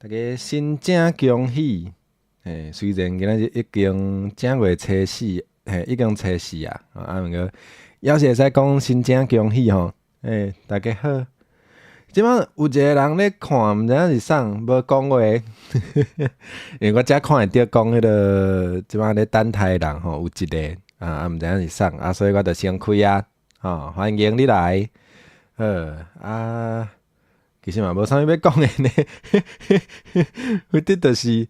大家新正恭喜！虽然今仔日已经正月初四，已经初四啊，毋过还是会使讲新正恭喜吼。大家好。即摆有一个人咧看，毋知影是啥，无讲话。因为我遮看会着讲迄个即摆咧等待的人吼，有一个毋知影是啥，所以我就先开啊。欢迎你来。其实嘛无啥物要讲的呢，反正就是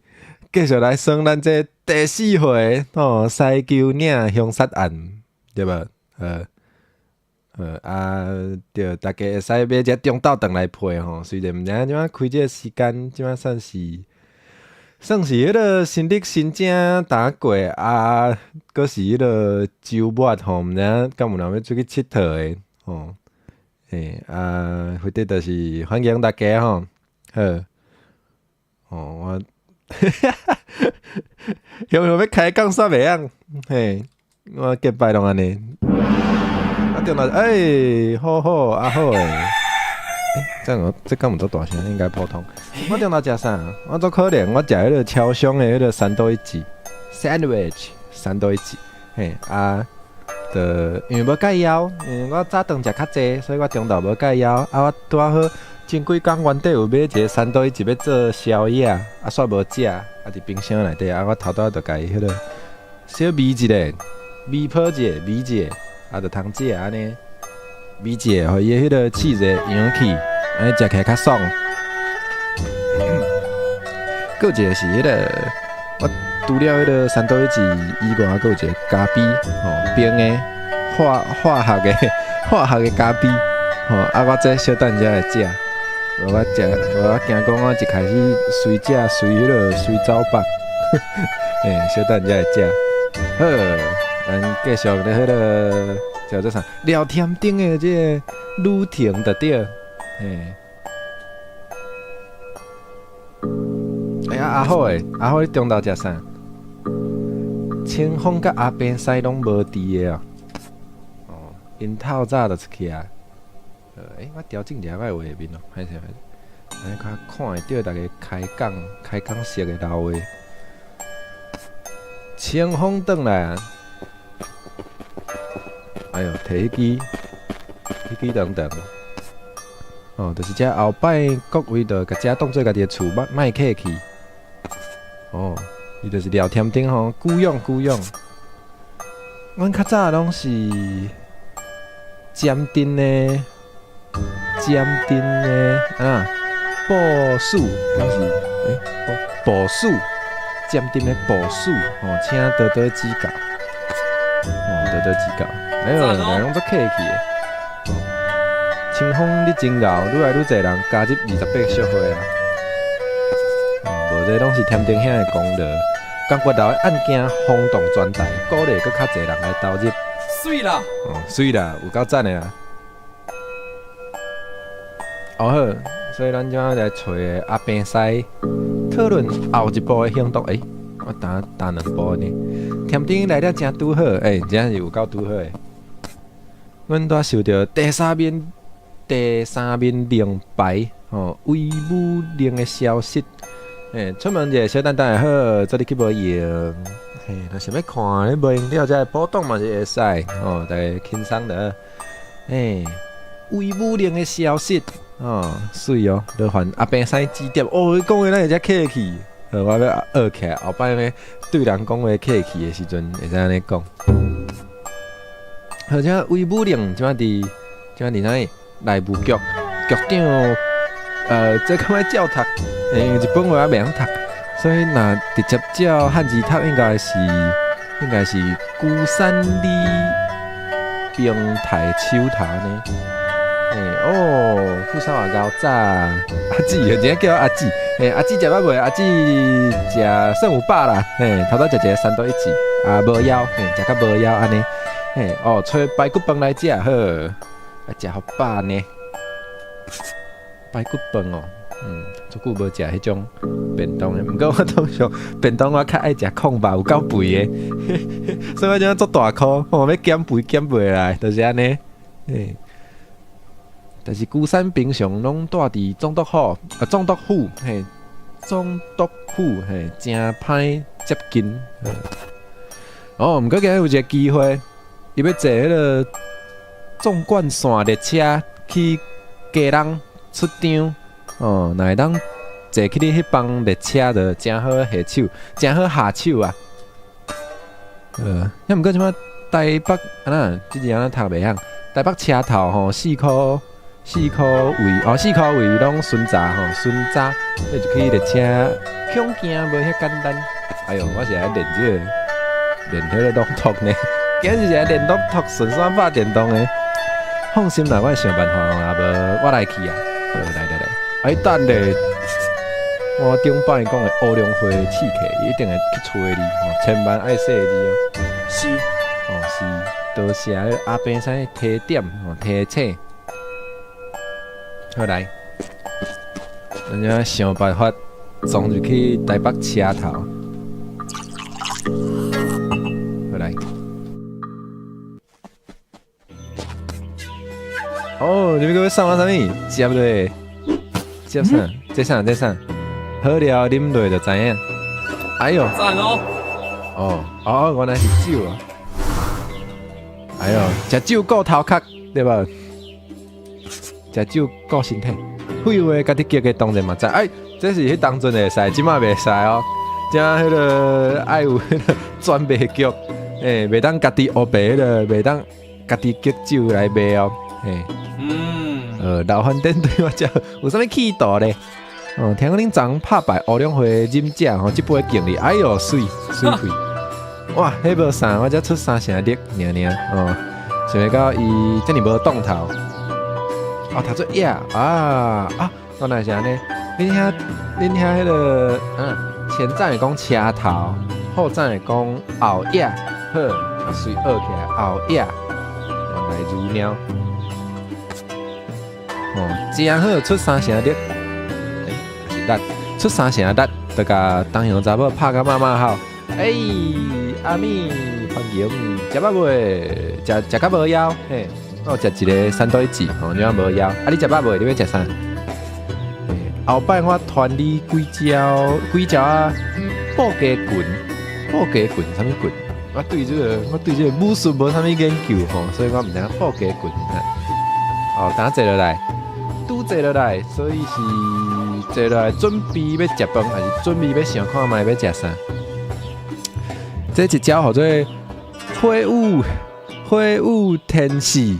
继续来算咱这第四回西丘岭凶杀案，对无？对，大家会使买只中昼顿来配吼。虽然毋知影即摆开这个时间，即摆算是迄个新历新正打过阁是迄个周末吼，毋知影敢有人要出去佚佗诶吼。反正就是欢迎大家吼。我有要开讲煞袂晓，我结拜拢安尼。中到好好好诶，这样这敢有做大声？应该普通。我中到食啥？我做可怜，我食迄个超商诶迄个三多一子 sandwich， 三多一子。因为无解枵，因为我早顿食较济，所以我中昼无解枵。我拄好前几工原底有买一个三多一子要做宵夜，煞无食，伫冰箱内底。我头拄就甲伊迄个小煨一下，煨泡一下，煨一下。就通食安尼，煨者，互伊迄个气质扬起，安尼食起来较爽。搁一个是迄个，我除了迄个三多一子以外，搁有一个咖啡，冰的化学的咖啡，我这小等才来食。我惊讲我一开始随随走北，小等才来食。好。咱继续咧，迄个叫做啥？聊天顶的这个旅程就对。阿好诶，阿好你中昼食啥？清风甲阿扁西拢无伫的因透早就出去啊。我调整一下我的画面咯，歹势。安尼看会到大家开讲式的老话。清风转来啊！摕迄支等等，就是遮后摆各位就甲遮当做家己的厝，莫客气。伊就是聊天顶吼，久用。阮较早拢是尖顶的布署，拢是布署，尖顶的布署，请多多指教，多多指教。人拢足客气的。清风你真牛，愈来愈侪人加入28小会啊。无这拢是天顶兄的功劳。感觉到案件轰动全台，鼓励搁较侪人来投入。水啦！水啦，有够赞的啦。好，所以咱今仔来找阿扁西讨论后一步的行动。我打两步呢。天顶来了真拄好，真是有够拄好的。阮拄受到第三面灵牌威武令的消息。出门者小等等也好，这里去无用。若想要看咧无用了，才波动嘛是会使。大家轻松的。威武令的消息，水就还阿扁西指点。你讲话咱会遮客气。我要学起来，后摆咧对人讲话客气的时阵，会使安尼讲。而且威武令即摆伫哪里？内务局长，这敢若照读，日本话袂晓读，所以若直接照汉字读，应该是孤山里平台手头呢。富山话高早，阿姊，有一个叫阿姊，阿姊食饱未？阿姊食算有饱啦，头仔食一个三多一子，无枵，食较无枵安尼。找排骨饭来食好，食好饱呢。排骨饭足久无食迄种便当的。毋过我通常便当我较爱食空吧，有够肥的，所以我今仔做大箍，要减肥减袂来，就是安尼。但是孤山平常拢住伫总督府，中毒虎，嘿，真歹接近。哦，毋过今日有一个机会，伊要坐迄个纵贯线列车去家人出张。哦，若会当坐去你迄帮列车就真好下手，真好下手啊。毋过即摆台北即日读袂晓。台北车头吼4块位，4块位拢巡查吼，巡查，你就去列车，恐惊无遐简单。哎哟，我是来练迄个朗读呢，今日是来练朗读，顺线拍电动的。放心啦，我会想办法吼，啊无我来去啊。来，哎等咧，我顶摆讲的乌龙会刺客，一定会去找你吼，千万爱说字哦。是，是。多谢阿平生提点吼，提醒。好来，咱要想办法撞入去台北车头。好来。哦，你们各位送我啥物？接落，接啥？这啥？好料啉落就知影。哎呦！赞哦！原来是酒啊！哎呦，食酒顾头壳，对吧？食酒顾身体，废话家己激的当然嘛知。哎，这是迄当阵会使，即马袂使哦。即马迄个爱有迄个专卖局，袂当家己黑白迄个，袂当家己激酒来卖哦。老饭店对我遮有啥物企图咧？哦，听讲恁昨拍败乌龙会饮者吼，即杯敬你，哎呦水气！哇，迄无啥，我才出3成力，哦，想要到伊遮尔无动头，哦，读做夜原来是安尼，恁遐迄个，前站会讲车头，后站会讲后夜，好，随学起来后夜，原来如鸟，哦，真好，出3成力，是力，出3成力，就甲东洋查某拍甲妈好。阿咪，欢迎，食饱未？食甲无枵，嘿，我食一个三对子，你啊无枵，啊你食饱未？你要食啥？后摆我传你几招啊，布家棍，啥物棍？我对这个武术无啥物研究吼，所以我毋知影布家棍。等下坐落来，坐落来，所以是坐落来准备要食饭，还是准备要想看卖要食啥？这一招叫做火舞天使，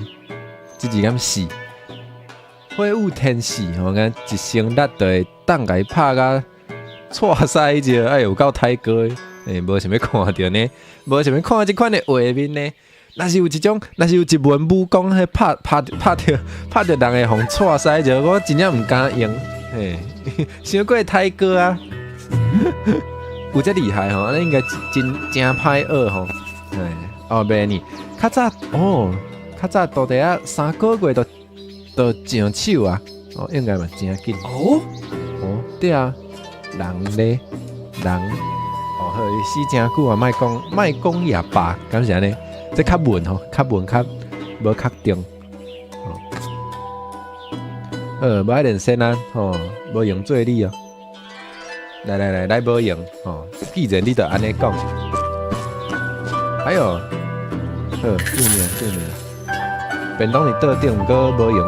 这字敢死？火舞天使，我讲一生力就会当甲伊拍甲错塞者，哎有够太过，无想要看到呢，无想要看即款的画面呢。若是有一文武讲，迄拍着人的互错塞者，我真正毋敢用，伤过太过啊！有遮厉害吼，安尼应该真歹学吼。袂呢，较早到底啊3个月都上手啊，应该嘛真紧。对啊，人，好，伊死真久啊，莫讲哑巴，敢是安尼？这较文吼，较无较重。无爱练身啊，无用做你哦。来无用哦！既然你都安尼讲，哎呦，好，救命！便当是倒顶，毋过无用，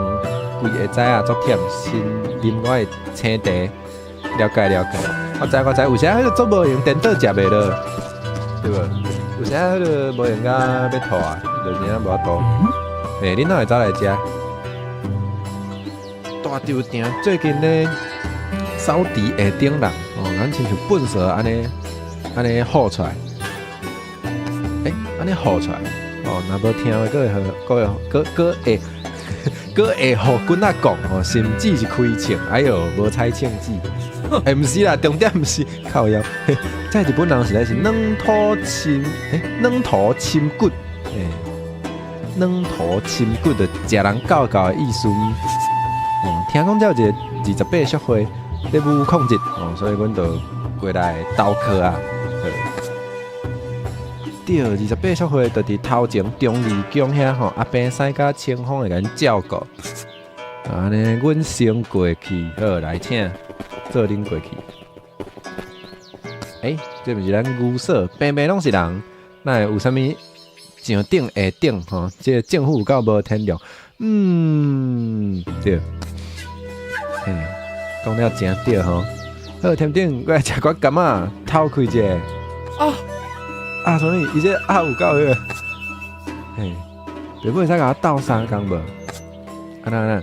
规下仔啊，足忝，先啉我的青茶，了解。我知，有时迄个足无用，颠倒食袂落，对无？有时迄个无用甲要吐啊，就真正无法度。恁哪会走来食？大稻埕最近咧扫地下顶人。咱亲像粪扫安尼好出来，安尼好出来，若无听话，佫会互囡仔讲，甚至是开枪，哎哟，无采枪子，毋是啦，重点毋是靠腰，这日本人实在是软土深骨，软土深骨的食人教的意思。听讲才有一个28小岁。咧武控制所以阮就过来投课啊。对，28小岁就伫头前中二宫遐阿平师甲清风会甲阮照顾。安尼，阮先过去，好来请做恁过去。这不是咱牛舍，平平拢是人，那有啥物上顶下顶吼？这个政府有够无天良？对，讲了真对吼。好，天顶，我来食块柑仔，偷开者。什么？伊这有够迄个，爸母会使甲我斗相共无？那，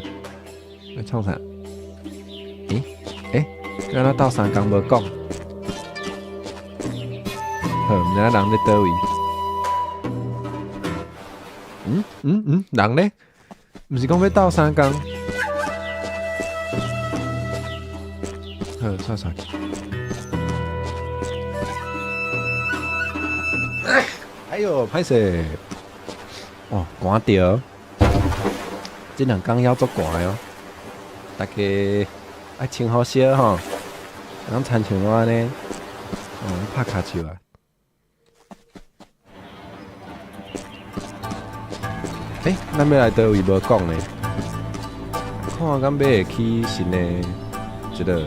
要创啥？敢若斗相共无讲？好，毋知人伫倒位？人咧？毋是讲要斗相共？好，算。哎呦，歹势！寒着，这2天要足寒哦。大家爱穿好些吼，咱参像我安尼，拍骹手啊。咱要来倒位无讲呢？看敢买会去新的一个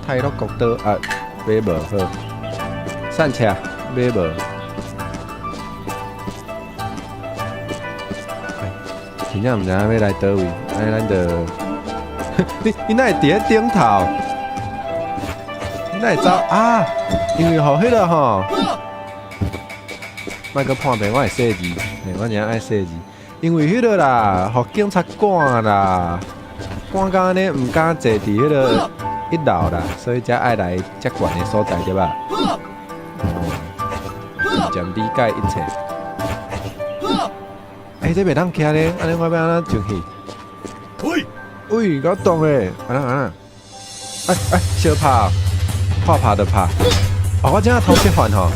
泰鲁国岛啊，买无好。散车买无？真正毋知影要来倒位，安尼咱就你哪会伫咧顶头？你哪会走啊？因为互迄个吼，莫阁判病，我会写字，我真爱写字。因为迄个啦，互警察赶啦，赶到安尼毋敢坐伫迄个1楼啦，所以才爱来遮悬的所在对吧？渐理解一切。这袂当徛咧，安尼我要安怎上去？喂，我动诶，安那，小拍，拍就拍。我真偷切换吼，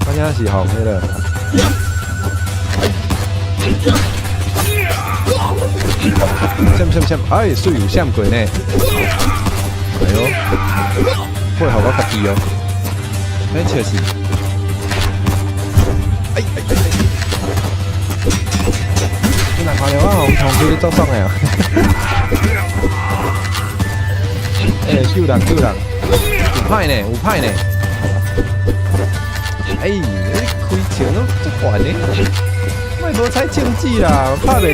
我真是互迄个。闪，水有闪过呢。配合我家己哦，笑死。你若看到我红同事咧做爽诶哦。救人，有歹呢。开枪拢足悬呢，莫无踩枪子啦，拍袂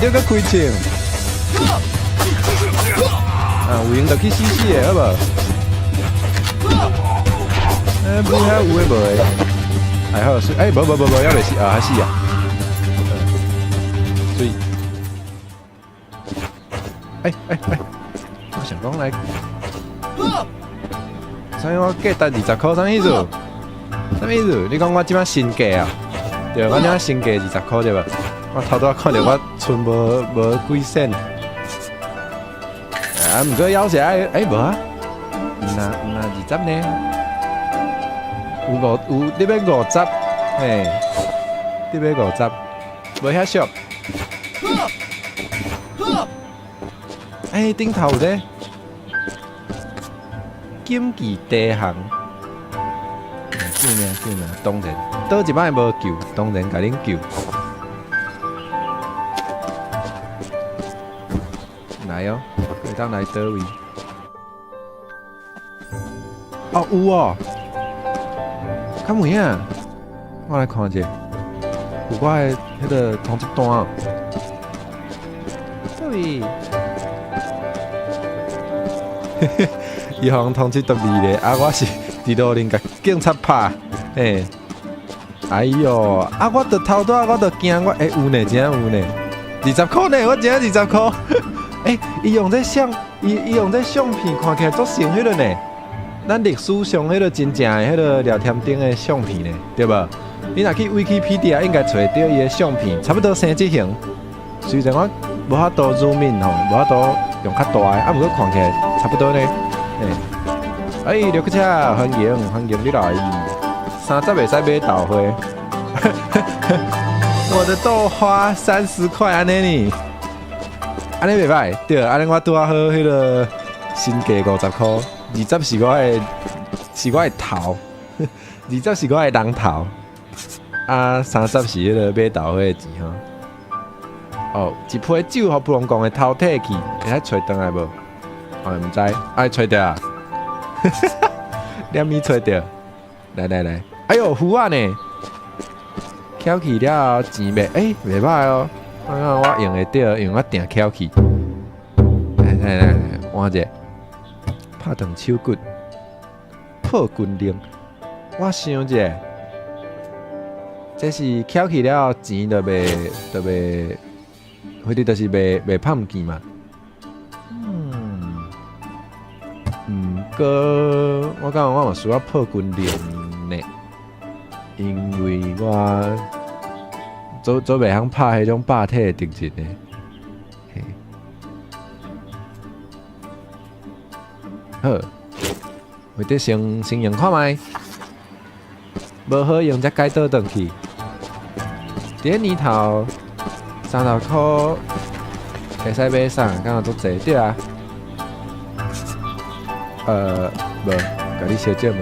着，搁开枪。有闲就去死诶，好无？不遐有诶无诶？好，无，还袂死啊，还死啊！所以，我想讲来，所以我价值20块，啥意思？你讲我即摆新价啊？对，我即摆新价20块对吧？我头拄仔看到我剩无几仙。毋过要是无啊？那20呢？有你要50，你要50，无遐俗。顶头有咧，紧急地行，救命！当然，倒一摆无救，当然甲恁救。来哦，会当来倒位？有哦，敢有影？我来看者，有我的迄个通缉单。对。伊互通缉12咧，我是伫路顶甲警察拍，哎哟，我着头拄我着惊，有呢，真有呢，20块呢，我真20块，伊用这相片看起来足像迄个呢，咱历史上迄个真正的迄个聊天顶的相片呢，对无？你若去 Wikipedia 应该找到伊的相片，差不多生这型，虽然我无法度入面吼，无法度用较大的，毋过看起来差不多呢。旅客车，欢迎你来。30袂使买豆花，我的豆花30块安尼呢，安尼袂歹，对，安尼我拄啊好迄个新价50块，20是我的头，20是我的人头，啊30是迄个买豆花的钱吼。一批酒互普龙宫的头摕去，会使找倒来无？毋知，爱找着啊。两米找到，来，哎呦，胡啊呢？翘起了钱袂，袂歹哦。我用会到，因为我定翘起。来，换者，拍断手骨，破军令。我想者，这是翘起了钱就袂，或者就是袂拍毋见嘛。我感觉我嘛需要破军令呢，因为我做袂晓拍迄种霸体的敌人呢。好，为得先用看卖，无好用才改倒转去。第一年头30箍，会使买啥？敢若足济对啊？无，甲你小姐问。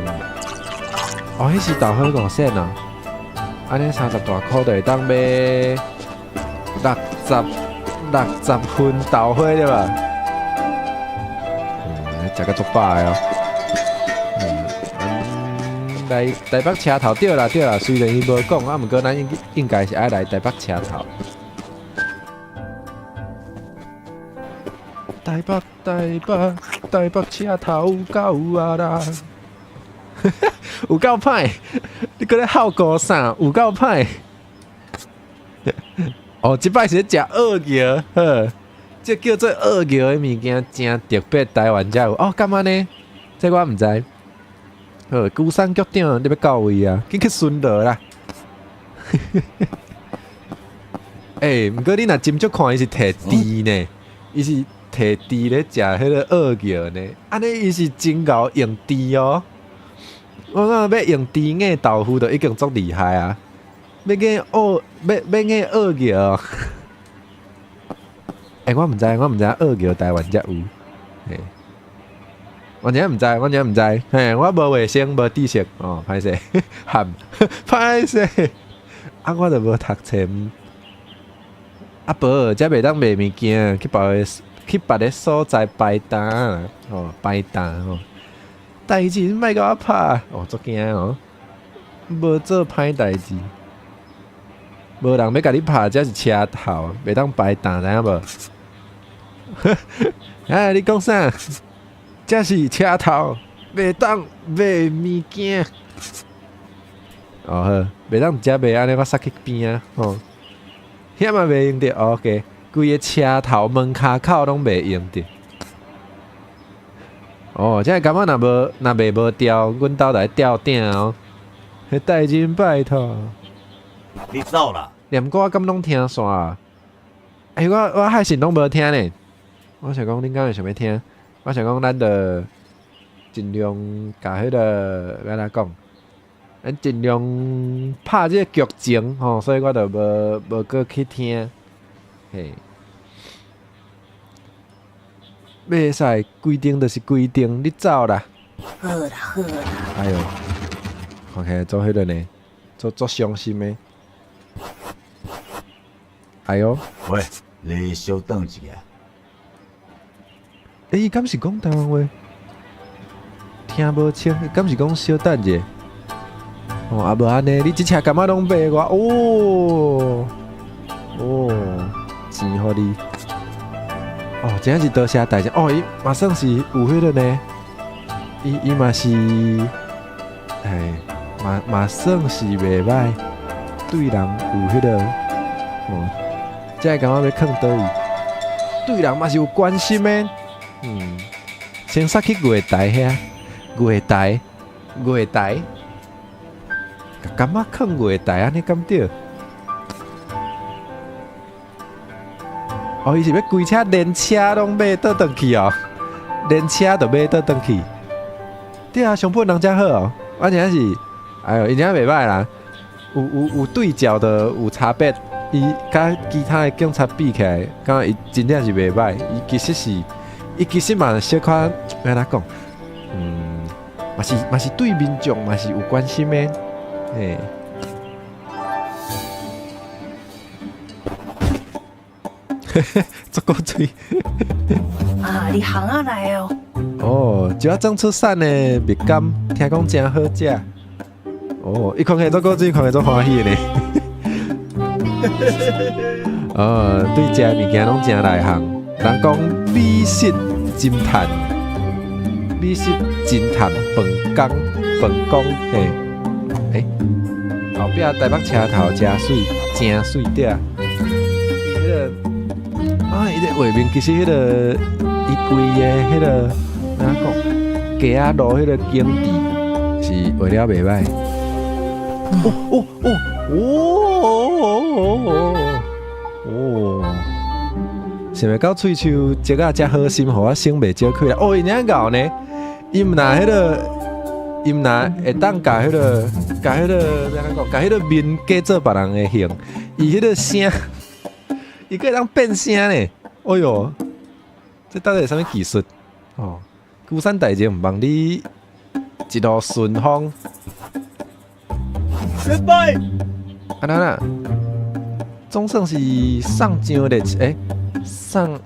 哦，迄是豆花5仙哦。安尼30大箍就会当买60份豆花对吧？食个足饱的哦。来台北车头对啦，虽然伊无讲，毋过咱应该是爱来台北车头。台北车头有够啊啦！有够歹，你搁咧效果啥？有够歹。哦，即摆是食鳄鱼，呵，这叫做鳄鱼的物件，真特别，台湾才有。哦，干嘛呢？这我毋知。好，龟山局长，你要到位啊？紧去巡逻啦。毋过你若斟酌看，伊是摕猪呢，伊是摕猪咧食迄个鳄鱼呢。安尼伊是真够用猪哦。我讲要用猪眼豆腐，就已经足厉害啊！要眼鳄鱼哦。我毋知鳄鱼台湾才有。我真毋知，我无卫生，无知识哦，歹势，含，歹势。我就无读册。无，才袂当卖物件，去别个所在摆单哦，摆单哦。代志你莫甲我拍，足惊哦！无做歹代志，无人要甲你拍，才是车头，袂当摆单，知影无？你讲啥？这是车头，袂当卖物件。好，袂当只卖安尼，我塞去边啊，遐嘛袂用得 ，OK， 规个车头门骹口拢袂用得。这感觉若卖无掉，阮兜来吊顶哦。迄代志拜托。你走啦？念歌敢拢听煞？我还是拢无听呢。我想讲，恁敢会想要听？我想讲，咱着尽量甲迄个安怎讲？咱尽量拍这个剧情所以我着无过去听。嘿，袂使规定就是规定，你走啦。好啦。哎呦，看起来做迄个呢，做伤心的。哎呦，喂，你稍等一下。伊敢是讲台湾话？听无清，敢是讲稍等者？无安尼，你即车干嘛拢卖我？钱互你。真是多谢大家。伊嘛算是有迄个呢，伊嘛是，嘛算是袂歹，对人有迄个，才会感觉要囥倒位，对人嘛是有关心的。先杀去月台遐，月台，感觉囥月台安尼敢对？伊是要规车连车拢买倒转去哦，连车都买倒转去。对啊，上本人才好哦。我真是，伊真袂歹啦，有对照的有差别。伊甲其他的警察比起来，感觉伊真正是袂歹。伊其实嘛小可安怎讲？嘛是对民众嘛是有关心的，嘿。足够嘴。你行下来哦。哦，就要种出产的蜜柑，听讲真好食。哦，伊看起做果子，看起做欢喜呢。哦，对食物件拢真内行。人讲美食金叹，美食金叹饭工嘿。后壁台北车头真水，真水嗲。伊迄个伊个画面其实迄个伊规个迄个哪讲，街仔路迄个景致是画了袂歹。想袂到喙鬚这个遮好心，互我省袂少气啦。哦，伊领搞呢，伊毋拿迄个。伊毋若会当甲迄个安怎讲，甲迄个面假做别人的形，伊迄个声，伊个会当变声呢。哎哟，这到底是啥物技术？哦，孤山大姐毋帮你一路顺风。失败。安那啦，总算是上上列上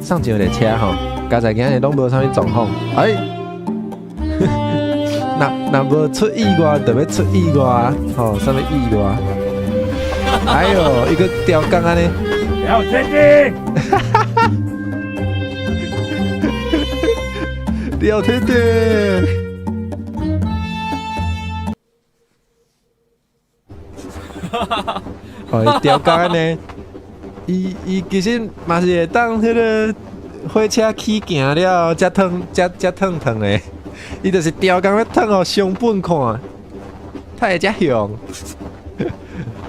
上列车吼，加在今日拢无啥物状况。那无出意外，就要出意外，吼，啥物意外？哎呦，一个吊竿安尼，要前进！吊天天，哦，吊竿安尼，伊其实嘛是会当迄个火车起行了，才烫的。伊就是吊竿要烫互上本看，太会遮凶。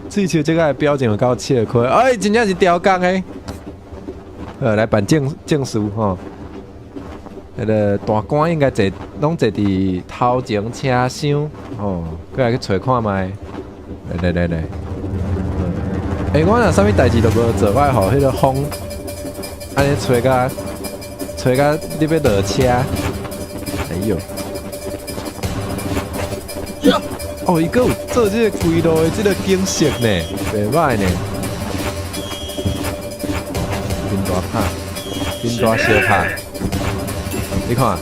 喙鬚这个表情有够笑亏，真正是吊竿诶！来办证书吼。迄个大官应该拢坐伫头前车厢哦，过来去找看卖。来。我若啥物代志都无做，我会互迄个风安尼吹甲你要落车。哎呦！哦，伊阁有做这个规路的这个景色呢，袂歹呢。真大拍，真大小拍，你看，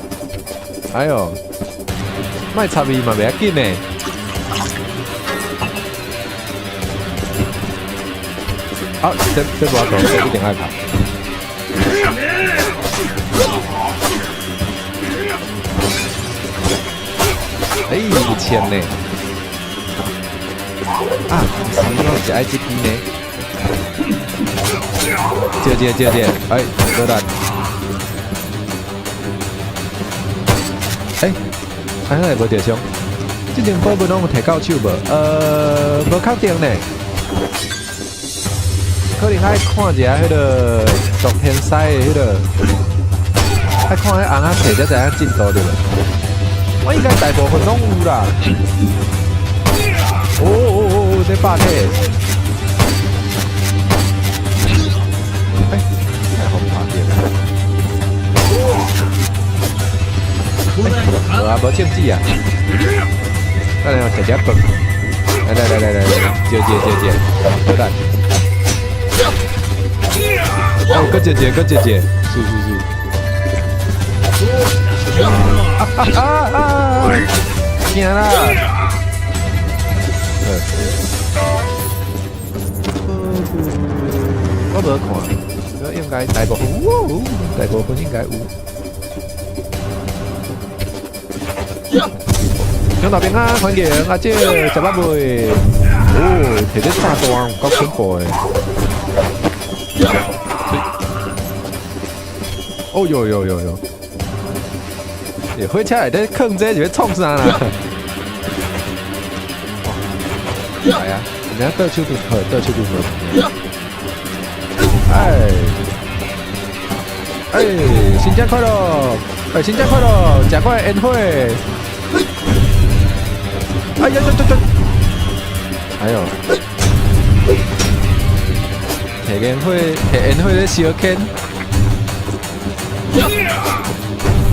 哎呦，莫插伊嘛袂要紧呢。好，这无要紧，这一定爱拍。不签呢。三秒是爱这边呢。接，多难。安尼无着伤。这件宝贝拢有摕到手无？无确定呢。可能爱看一下迄个昨天赛的迄个，爱看迄红仔摕才知影进度对无？我应该大部分拢有啦。这霸体，太好拍点了。无证据啊！咱来食饭。来，接，好蛋。搁接，是。惊啦！我无看，应该大部分应该有。向大兵啊，欢迎阿姐食饱未？摕这炸弹有够恐怖的。哟！火车内底放这是要创啥啦？来啊！人家倒手就好。新年快乐！新年快乐！食过烟火。哎呦！摕烟火咧烧钱。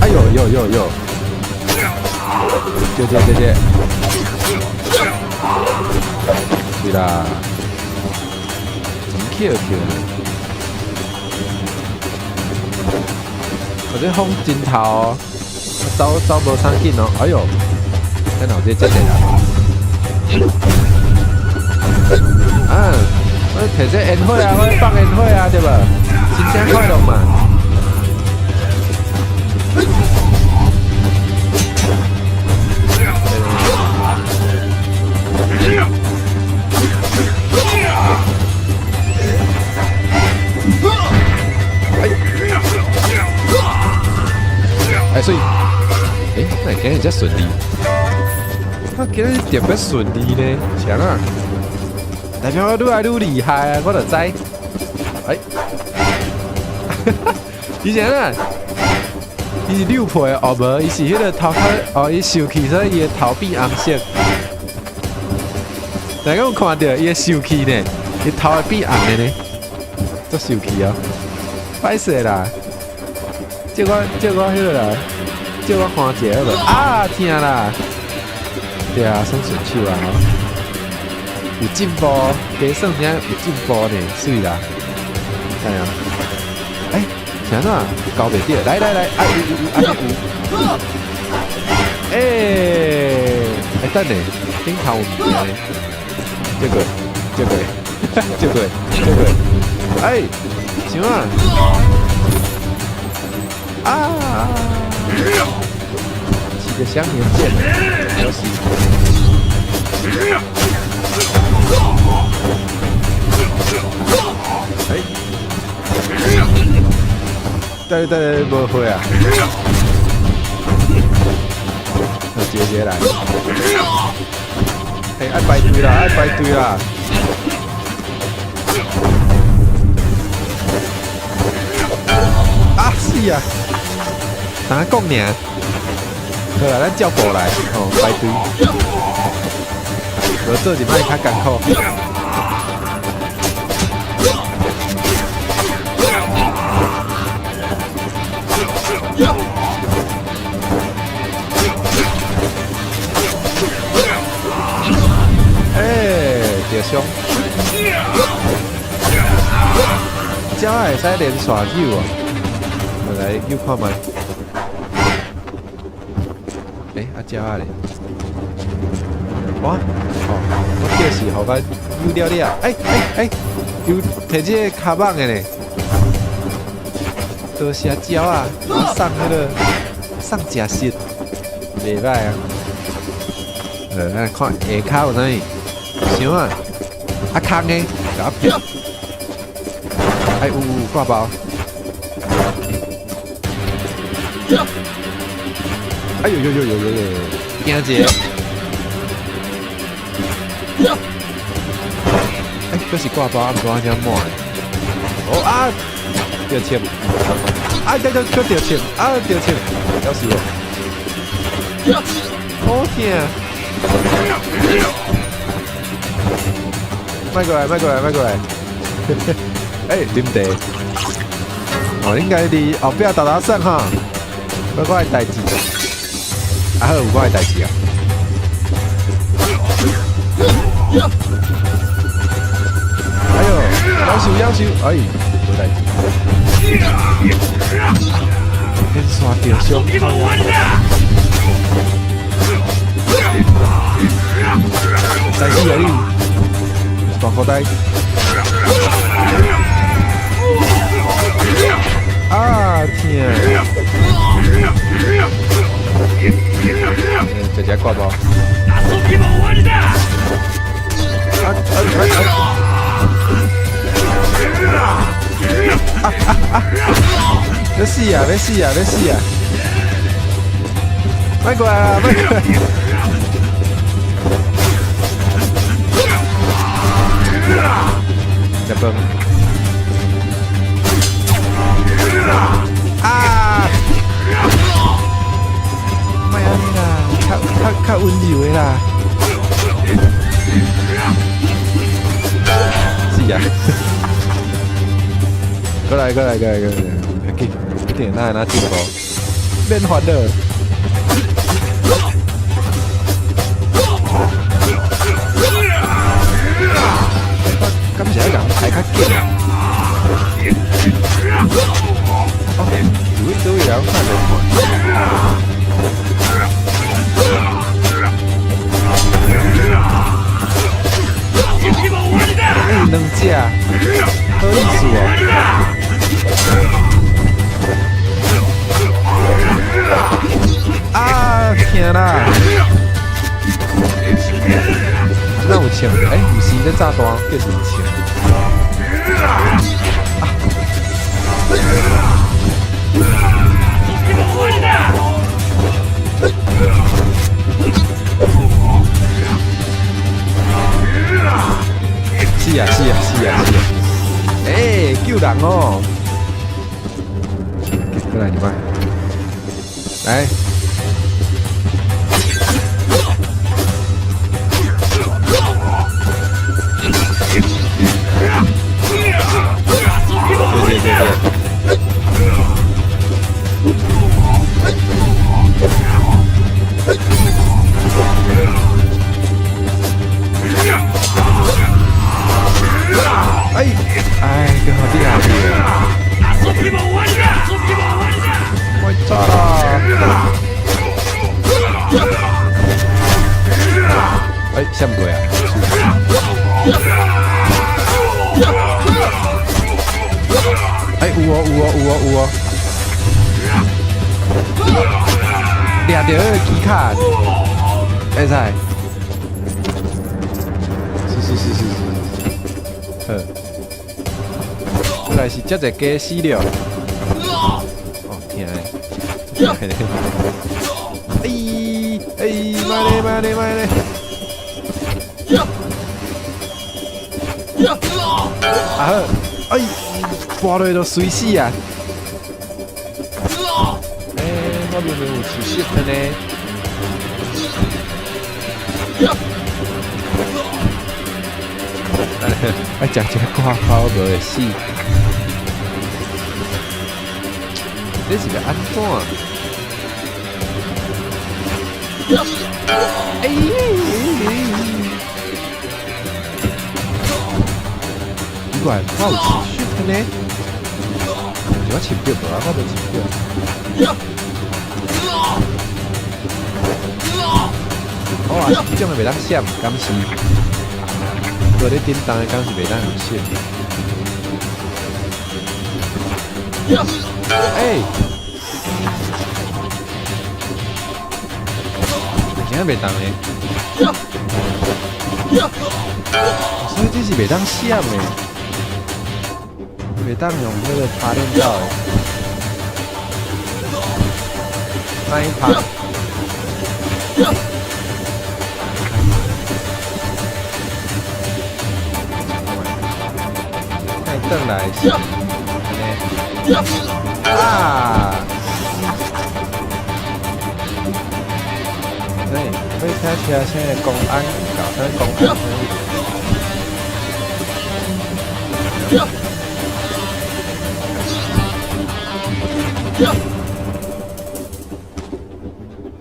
哎呦！接！对啦，真 Q 呢。我这风真头哦，走无啥紧哦。哎呦，咱老这接起来。啊，我摕这烟火啊，我放烟火啊，对吧？新年快乐嘛！所以，那今日真顺利，我今日特别顺利呢，啥啊？代表我愈来愈厉害啊！我就知，以前啊，伊是六倍哦，无，伊是迄个头壳哦，伊受气，所以伊的头变红色。大家有看到伊的受气呢？伊头会变红的呢，做受气哦，歹势啦！借我迄个啦，借我看一下好无？啊，疼啦！对啊，算顺手啊，有进步，加算啥有进步呢，水啦！哎呀，啥哪搞袂着？来，啊有，等下，顶头有物件呢，这个，什么？起个香年剑，要死！对，无会啊！接来，爱排队啦！啊，是啊！哪讲呢？好啦，咱照过来，排队。无做就卖较艰苦。着伤。鸟会使连续扭啊！我来扭看卖。鸟啊咧！哇！我就是互我扭了了，又摕这个卡棒的呢。多谢鸟啊！送迄个送食食，袂歹啊！咱看下骹有啥物？想啊！空的，甲我撇。有挂包。哎呦，惊一个！这是挂包，毋多这满。着签！对，着签！着签！要死我！好疼！迈过来！啉茶。应该伫后壁打算哈，我的代志。好，有我的代志啊！要求，无代志。先刷掉伤。代志啊你，大口袋。天！这家挂包。要死啊！迈过来！日本。莫安尼啦，较温柔的啦。是啊。过来，一定拿进步，免烦恼。感谢人抬较紧。对，小看的款。能架，好意思哦。啊！天啦！那有枪？不是在炸弹，就是有枪。是啊！救人哦！过来，你慢，来。对。更好厉害！我炸了！下不对啊！有哦！抓到那个机卡，会使？是。原来是这个鸡死了。哦天慢嘞！拔落就水死啊！我明明有持续的呢。食这挂包无会死，这是要安怎？奇怪，我有持续的呢。我前边无啊，我无前边。这种袂当闪，敢是？我咧叮当的敢是袂当有闪。真袂当的。所以这是袂当闪的，袂当用那个插电照的。那一趴。转来是，被他起来现在公安搞成公安。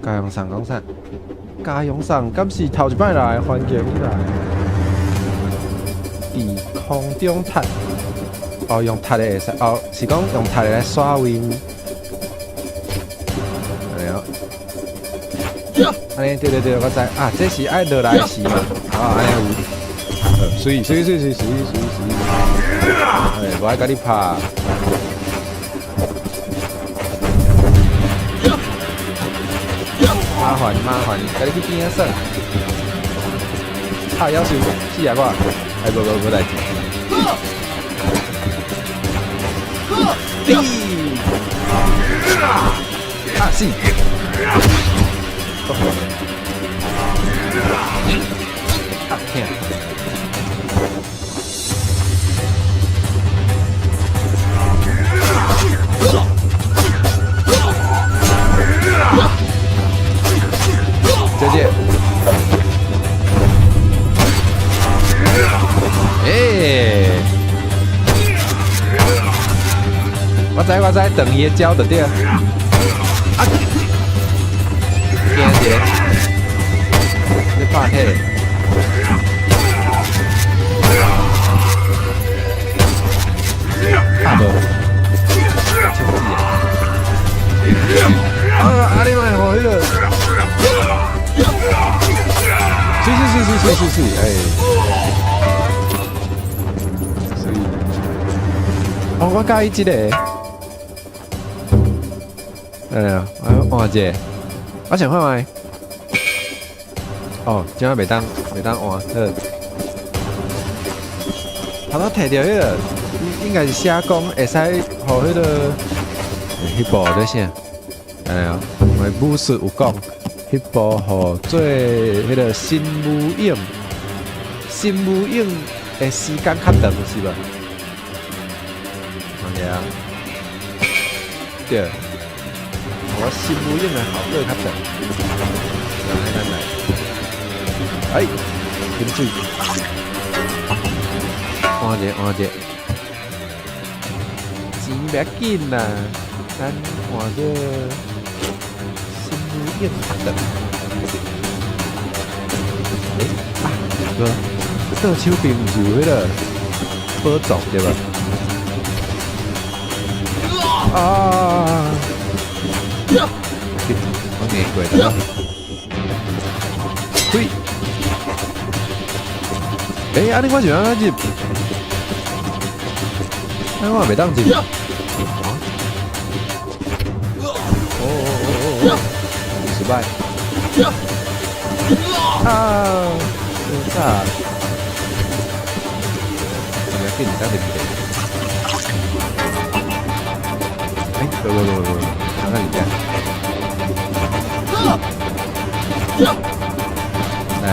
家用上讲啥？家用上敢是头一摆来环境来，伫空中踢。用踢的会使，是讲用踢的来刷 win。安尼对，我知啊，这是爱落来时嘛，安尼有，水，无爱甲你拍。麻烦，甲你去边仔耍。拍夭寿，死啊我，无代志。是。天。姐姐。我知，等伊教就对。惊一个，你拍迄个。拍无。是，哎，所以，哦，我介意这个，哎呀，换一个，我想看卖，哦，今仔袂当换，头头摕到迄个，应该是写讲会使互迄个，迄部在啥？哎呀，武术有讲。迄部吼做迄个新武影的时间较长是吧？好呀，对，我新武影的效果较长。来来来，哎，饮水，换者，钱不要紧啦，咱换个。变等。哥，这手柄就迄个波走对吧？啊！我给鬼了。对。安尼我就安尼入，安我袂当入。失败。啊！啥？怎么变你当对不对？不，看看你家。来，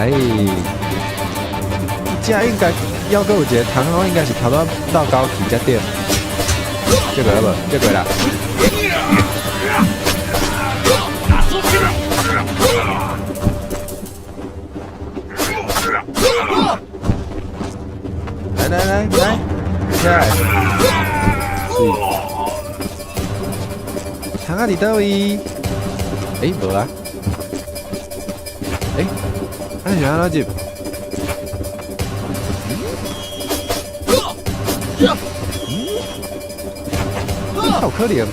这应该要够有一个糖哦，应该是头到到高级才对。这个不，这个啦。来，起来！糖啊，伫倒位？无啊。安怎安怎入？好可怜，啊！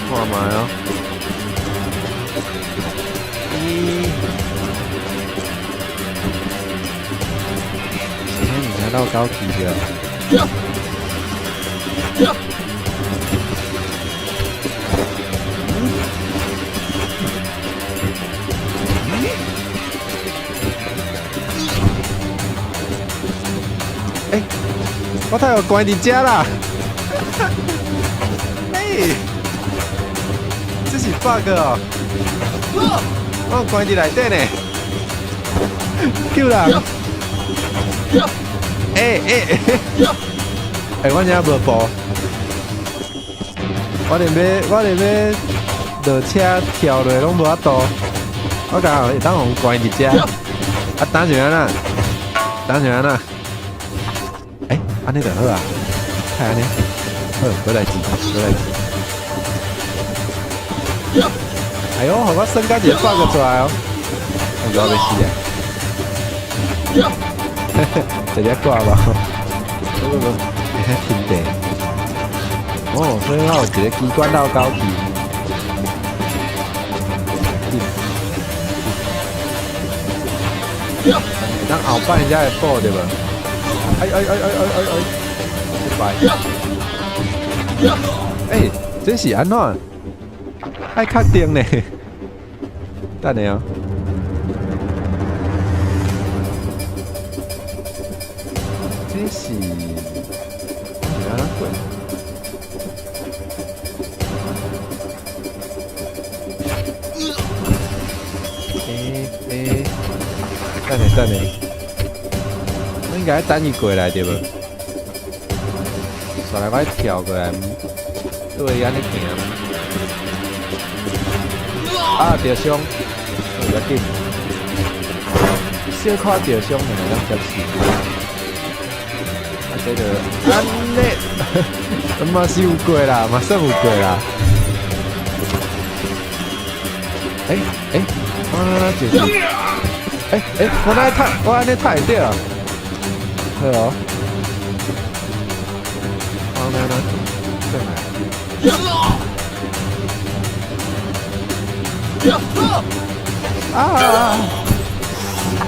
看嘛哦。你拿到高级的。我太有关伫遮啦！这是 bug 哦！我关伫内底呢，救人！我今无步，我连要落车跳落拢无法度，我刚好当互关伫遮，等一下啦，安尼就好啊，看安尼，好，回来记。哎呦，互我升到一个 bug 出来哦，我就要死啊！直接挂吧，不，你看停电。哦，所以我有一个机关到高级。当后摆人家的宝对吧？失败。这是安怎？爱确定呢？等下哦。这是安怎过？等下。我应该等伊过来对无？煞来我跳过来，对安尼行。着伤，不要紧，小可着伤，就能接受。这个安尼，嘛是有过啦，嘛算有过啦。就是，我安尼太对了。好哦，再来。啊！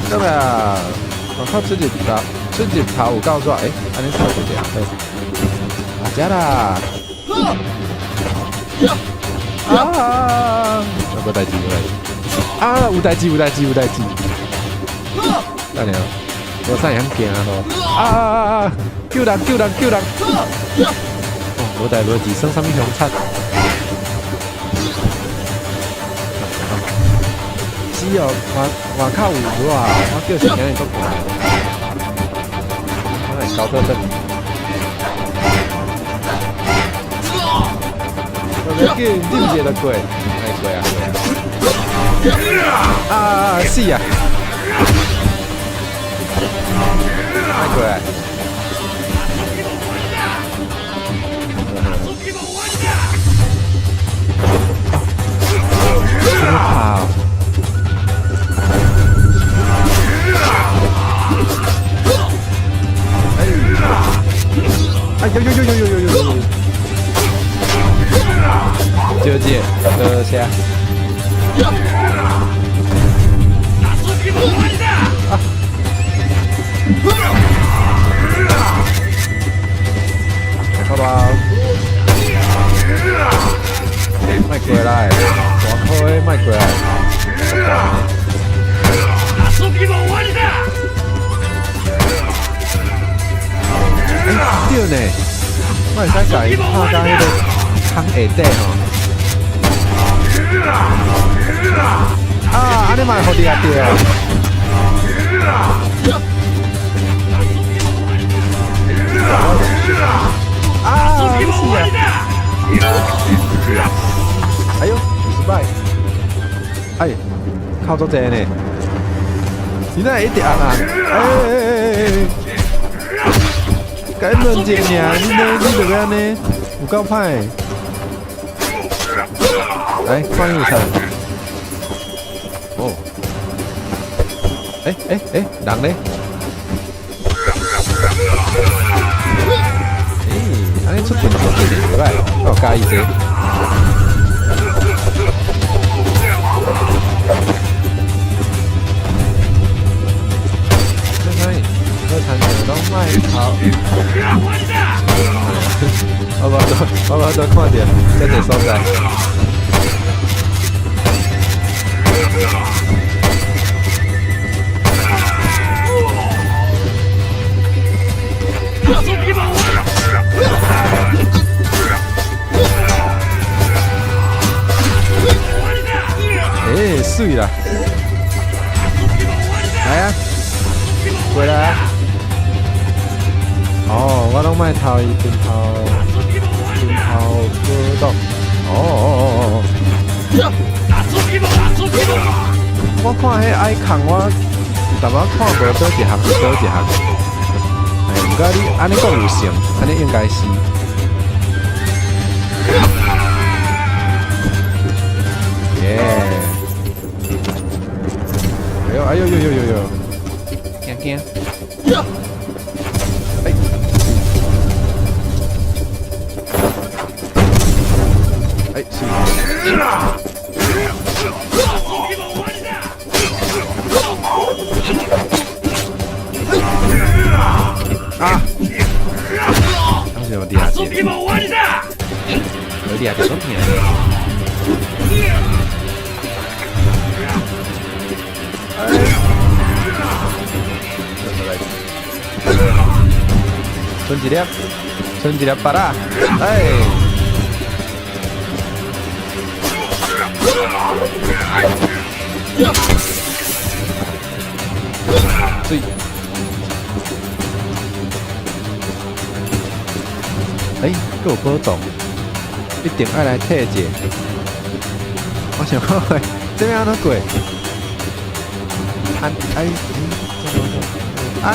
对吧？我靠，自己跑有够爽，安尼差不多对。啊，这啦！啊！无代志，啊，有代志。等下，我啥样惊啊？啊！救人！哦，无代志，算什么凶残？只哦，外口有无啊？我叫是今日做过，我来搞到等。我要叫你唔记得过，哎过啊！啊死啊！哎过来！跑！哎呦！纠结，下。啊！好吧。卖过来，我开卖过来。对呢，我会使甲伊拍到迄个空下底吼。啊，安尼嘛会互你啊对哦。啊，你死啊！哎呦，失败！哎，靠足济呢。你那一直按啊！该论者尔，你就要安尼，有够歹。来，看有啥？哦，人呢？安尼出拳就袂歹，我介意这。我参照拢卖头，我都看到这个所在。水啦！来啊，过来啊！哦，我拢卖头伊拳头割动。哦。我看迄icon，我淡薄看无倒一项是倒一项。毋过你安尼讲有成，安尼应该是。耶！哎呦！惊！是。啊！当时有第二节。有第二节都挺。剩一粒巴拉，水，还有波动，一定要来体一下。我想看，这边安怎过？安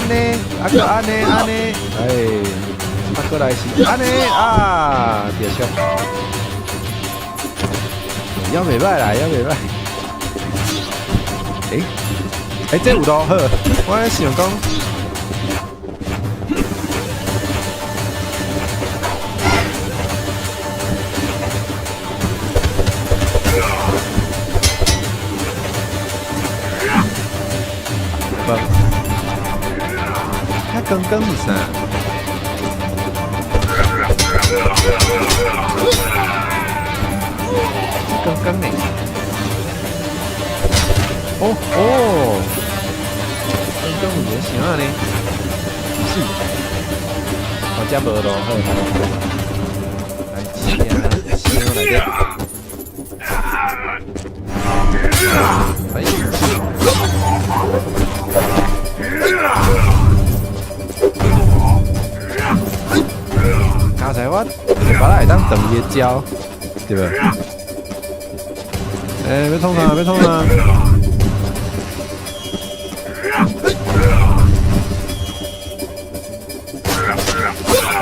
尼，个安尼，过来是安尼啊，结束。也袂歹啦，也袂歹。这有路好，我咧想讲。刚刚是啥？刚刚呢？哦哦，刚刚有点啥呢？是，我加无咯，好，来吃啊，吃来点。哎，刚才我把它来当等叶椒，对不？哎，别冲啊，别冲啊！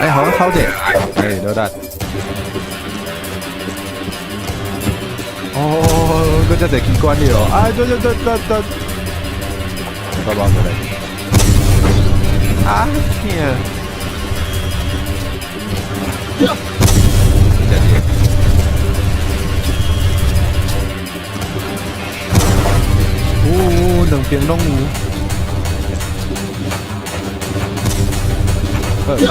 哎，好像好点，哎，榴弹。哦，嗰只就機關了，哎，對，包包過來，啊天！真係，哦，兩邊攏有，好快！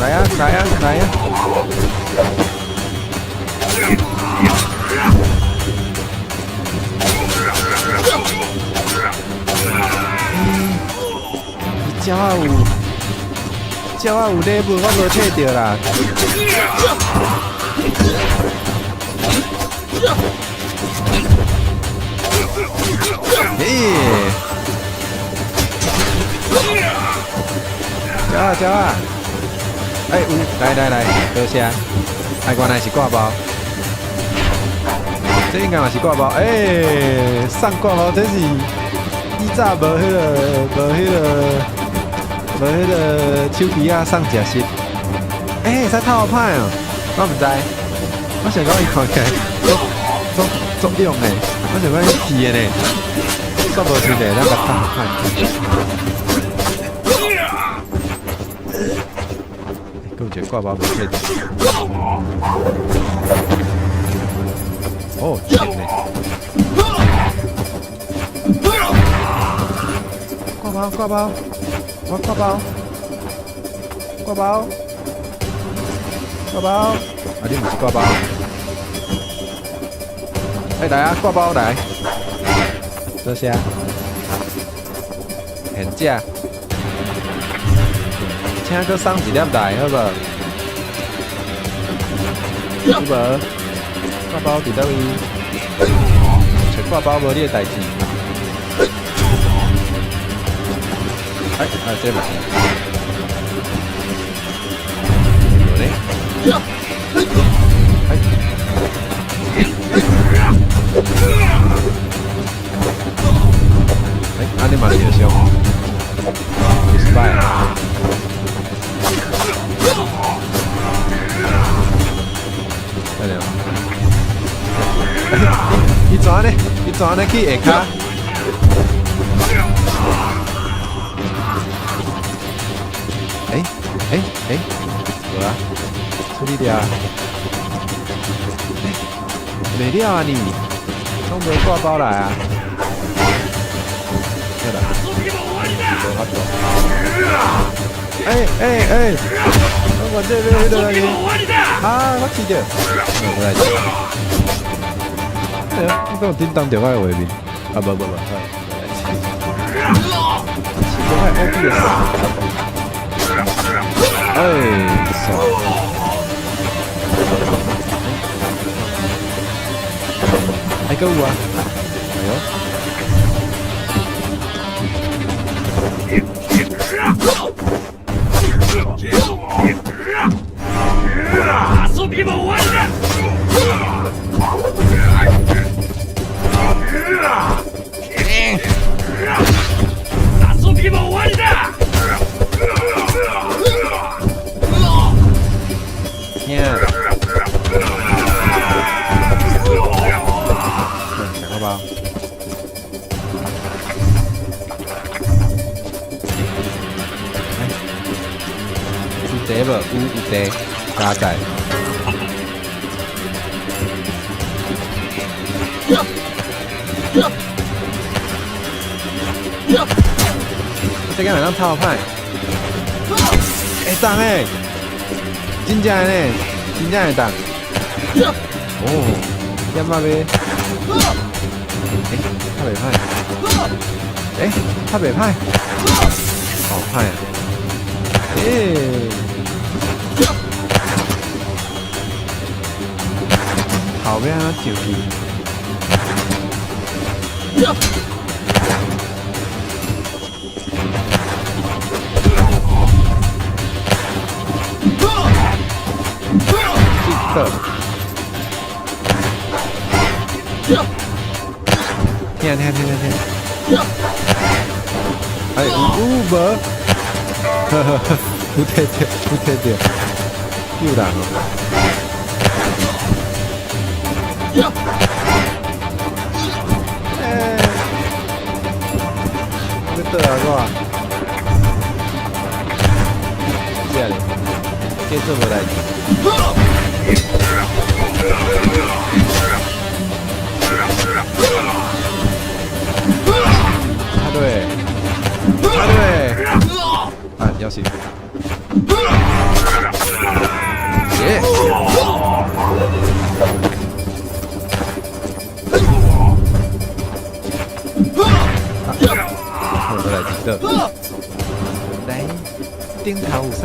來呀！鳥仔有禮物，我無摕到啦。嘿，鳥仔。哎，有，來，多謝。哎，原來是掛包，這應該嘛是掛包。哎，送掛包，這是以前無迄個手機啊送食食。哎，使套歹哦，我唔知。我想講伊看起來足用誒，我想講伊皮誒呢，煞無真誒，咱個套歹。有一個掛包沒摕到。哦，錢呢？掛包，我掛包，啊你唔是掛包？哎來啊，掛包來，多謝。現價。請佮送一粒來，好無？有無？掛包佇倒位？找掛包無你個代志。哎，這嘛是。有咧。哎。哎，安尼嘛是會傷。失敗。伊怎呢去下骹？有啊，處理掉啊！袂了啊你，攏無掛包來啊！對啦，無法度。我這邊迄個你，啊，我記着，我來吃。哎呀，我講叮當電話的畫面，啊不，我來吃。這塊 OP 的哎，爽！還夠有啊！哎呦！遊びも終わりだ！遊びも終わりだ！想好吧？有茶無？有茶，加在。这个人当超派，会当诶，真正诶呢，真正会当。哦，点啊呗？他袂歹，他袂歹，好歹啊！后边啊上去。听，哎，无，呵呵呵，不对，又打了。你倒啊我？这样，这做无代志。对，啊，要死！耶！我来记得，来，顶头有啥？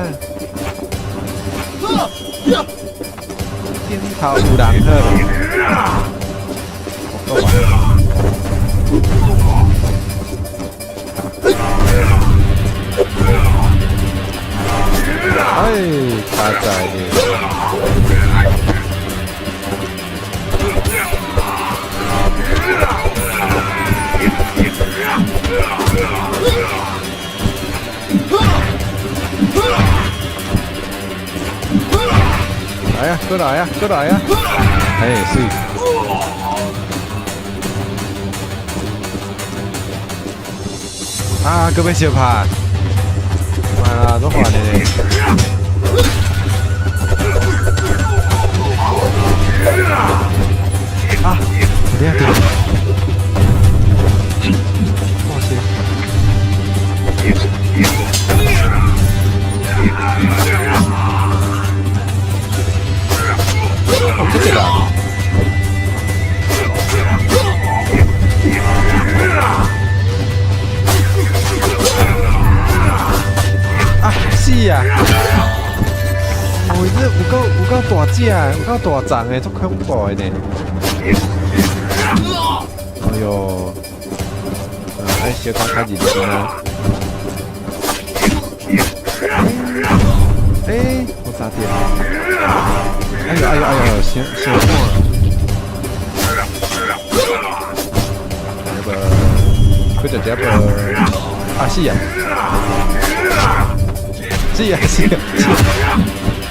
顶头有人好。我够吧。哎，他在的。来呀！哎，是。啊，各位小拍，妈啦，都换的呢。啊，对。哇塞！哦，这个。是啊，哦，这有够大只，有够大张的，足恐怖的呢。哎呦，哎，小看开认真啊。哎，我咋掉？哎呦，先看。佢就啊，是啊。是啊，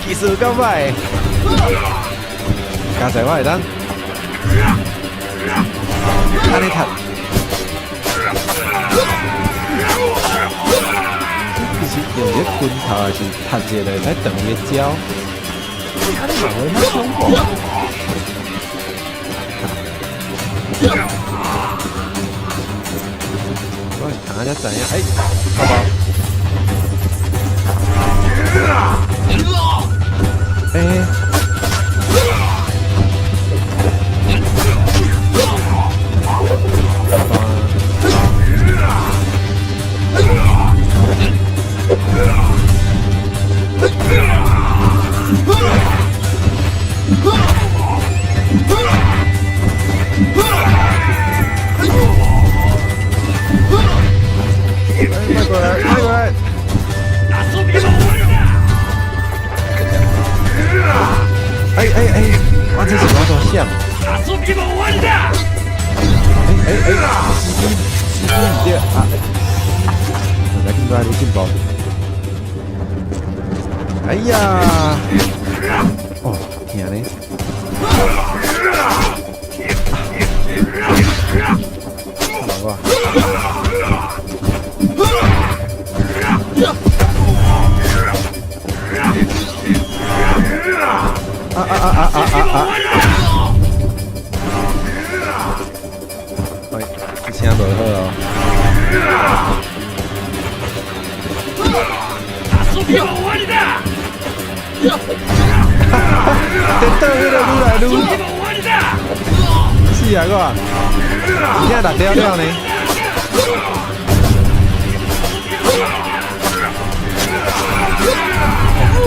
技术够歹，加在我会当，安尼踢，其实用这棍头还是踢一个来等伊招，安尼嘛会较恐怖。我看下怎样，哎，好不好？哎，快过来！哎，我这是我多想。司机唔对啊！来跟过来，你进步。哎呀！哦，天嘞！看到吧？哎，这声无好哦。电灯迄个愈来愈是啊个，真正打掉了呢。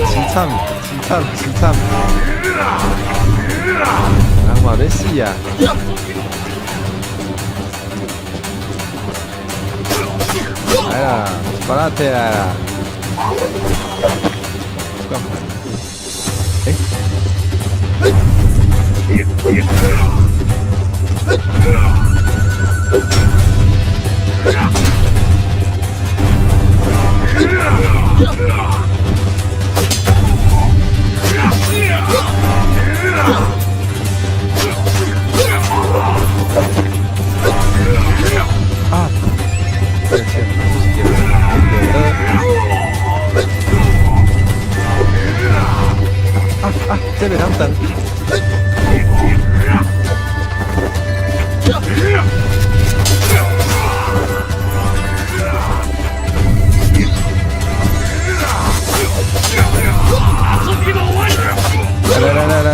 凄惨，凄惨，凄惨！人嘛在死啊！来啦，把它摕来啦！干嘛？哎。啊！抱歉，这边当灯。来！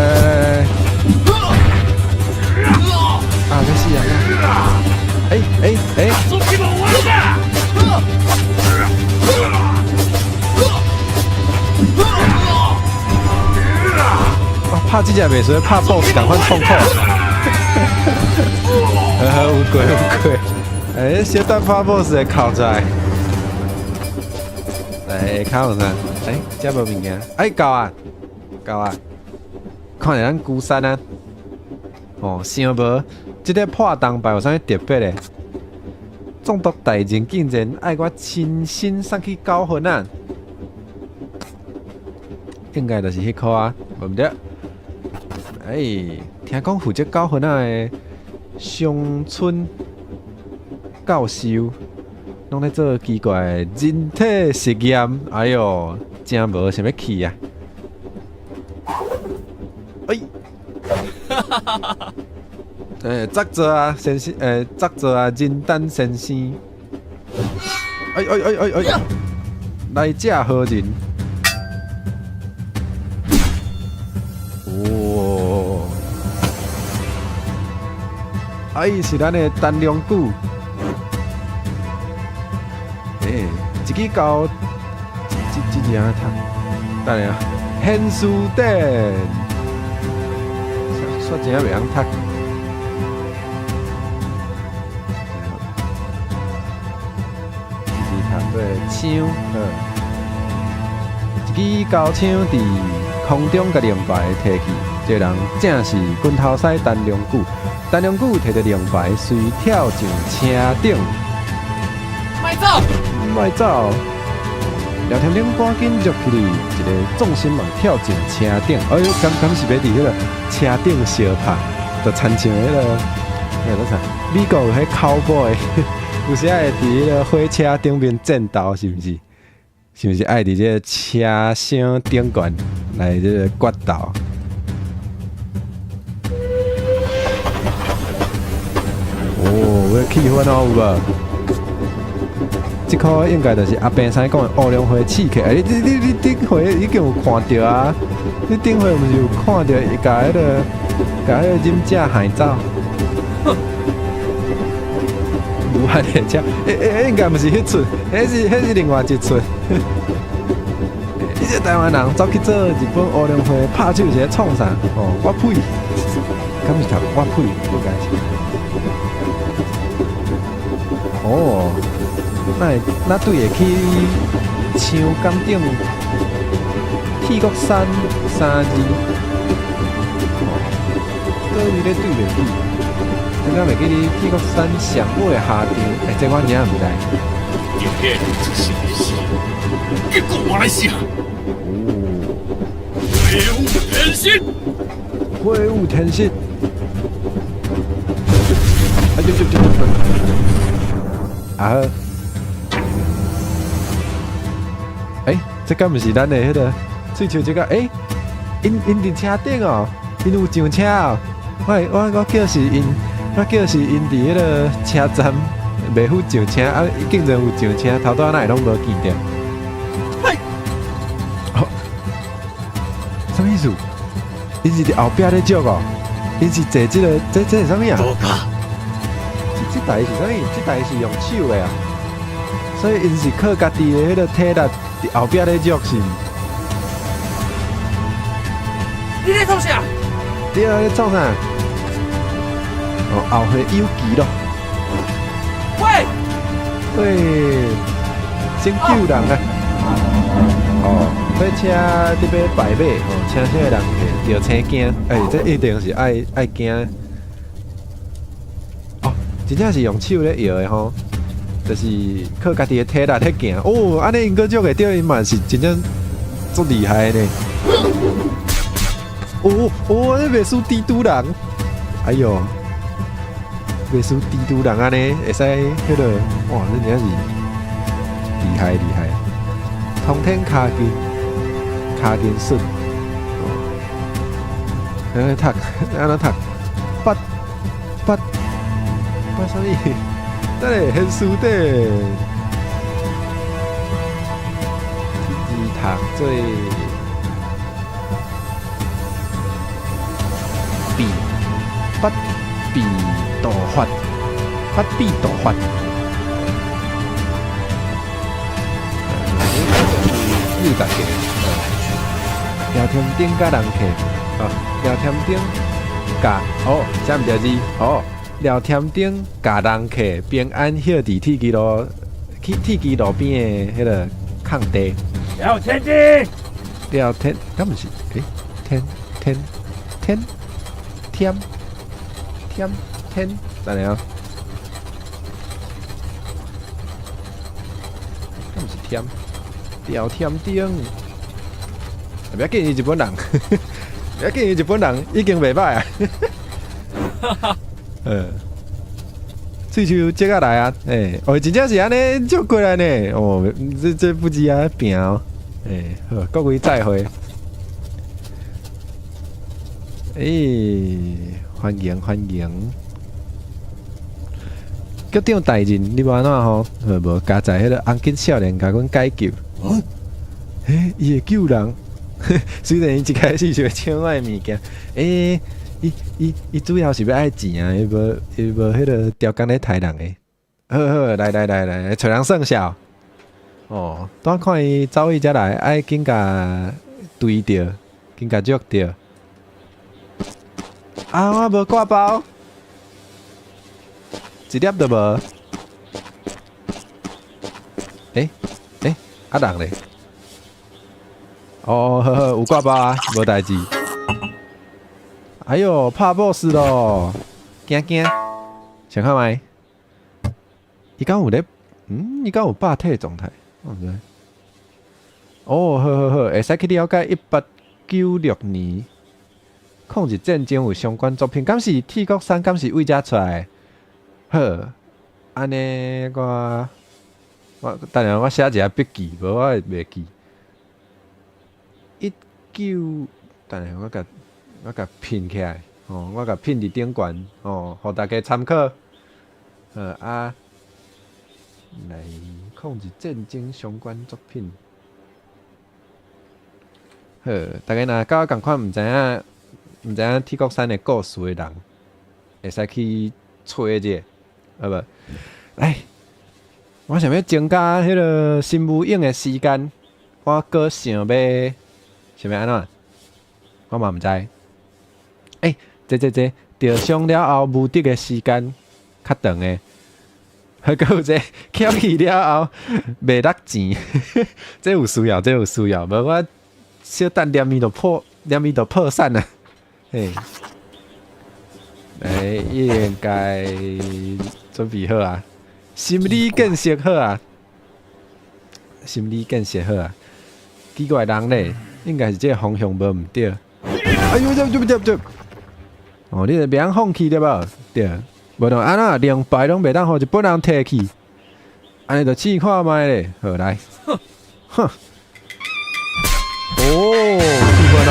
啊，没事啊！哎！拍这只袂使拍 BOSS 赶快痛苦。有鬼！哎，小蛋拍 BOSS 的口在。来，看有啥？哎，这无物件。哎，够啊！看下咱孤山啊！哦，想无，这个破东牌有啥特别的？中毒大人竟然爱我亲身送去教训啊！应该就是迄颗啊，无毋对。哎，听讲负责教训啊的乡村教授，拢在做奇怪的人体实验。哎哟，真无想要去啊！哎，作者啊，先生，作者啊，人丹先生。哎，来者何人？哦，哎，是咱的陈良久。一支高，这只啊，读，等下啊，现书店。说真袂晓读，是读做枪，一支高枪伫空中甲令牌摕去，这人正是拳头师陈良久。陈良久摕着令牌，随跳上车顶，莫走！廖天顶赶紧入去，一个纵身猛跳进车顶。哎呦，敢是要伫迄个车顶相拍，就参像迄个，啥？美国有迄考波的，有时会伫迄个火车顶面战斗，是毋是？是毋是爱伫这个车厢顶悬来这个决斗？哦，要气氛哦，有无？这颗应该就是阿平生讲的乌龙花刺客。你顶回已经有看到啊？你顶回毋是有看到伊甲迄个忍者害走？无限列车，应该毋是迄出，迄是另外一出。你这台湾人走去做日本乌龙花，拍手是咧创啥？哦，我呸！敢是读我呸？应该是。哦。那对会去枪杆顶铁国山3字，倒位咧对袂起，应该袂记哩铁国山上尾的下场，这我真毋知。今天这是不是？结果我来想。挥舞天心，挥舞天心。啊！这敢毋是咱的迄个喙球这个？因伫车顶哦，因有上车哦。我叫是因伫迄个车站袂赴上车，竟然有上车，头拄仔哪会拢无见着？什么意思？因是后壁咧捉哦，因是坐这个这是什么啊？どうか这台是什么？这台是用手的啊，所以因是靠家己的迄个体力伫后壁咧捉是。你在创啥？对啊，你创啥？哦，后会有机咯。喂，喂，先救人啊！哦，火车伫要摆马，哦，请啥个人去，着青惊，这一定是爱惊。哦，真正是用手咧摇的吼，就是靠家己的体力咧行。哦，安尼因个足会着，因嘛是真正足厉害呢。哦，你袂输蜘蛛人，哎哟，袂输蜘蛛人安尼，会使迄个，哇，你真是厉害厉害，通天卡筋顺，安尼读，安尼读，八啥物？等下很输的，字读做。不必道法，不必道法。又大家，聊天顶甲人客，聊天顶甲啥毋对字？聊天顶甲人客平安歇伫铁基路边的迄个空地。聊天机，聊天，敢毋是？天，哪里啊？敢毋是天？聊天顶，不要紧，伊日本人，不要紧，伊日本人已经袂歹啊。喙手接下来啊，真正是安尼就过来呢。哦，这不止啊，拼哦。好，各位再会。欢迎。局长大人，你要安怎吼？无加在迄个红巾少年甲阮解救。伊会救人。虽然伊一开始就抢我的物件，伊主要是要爱钱啊，伊无迄个条件咧杀人的。好，来，找人算小。当看伊走伊遮来，爱紧甲追着，紧甲捉着。我无挂包，一粒都无。人咧？好，有挂包啊，无代志。哎哟，怕 boss 咯，惊！想看麦？伊敢有咧？伊敢有霸体状态？我毋知。好，会使去了解1896年。抗日战争有相关作品，敢是铁国山，敢是为遮出来？好，安尼我等下我写一下笔记，无我会袂记。等下我甲拼起来，我甲拼伫顶悬，互大家参考。来抗日战争相关作品。好，大家若甲我共款，毋知影铁国山的故事的人，会使去找者，好无？来，我想要增加迄个新武影的时间，我阁想要安怎？我嘛毋知。这着上了后武德的时间较长的，还有这捡去了后袂落钱，这有需要，无我小等念伊就破产啊！应该准备好啊，心理建设好啊，奇怪人咧，应该是这个方向无毋对。哎呦，对！你就别放弃对无？对，无就安那两败拢袂当互日本人摕去，安尼就试看卖咧。好来，哼，日本哦。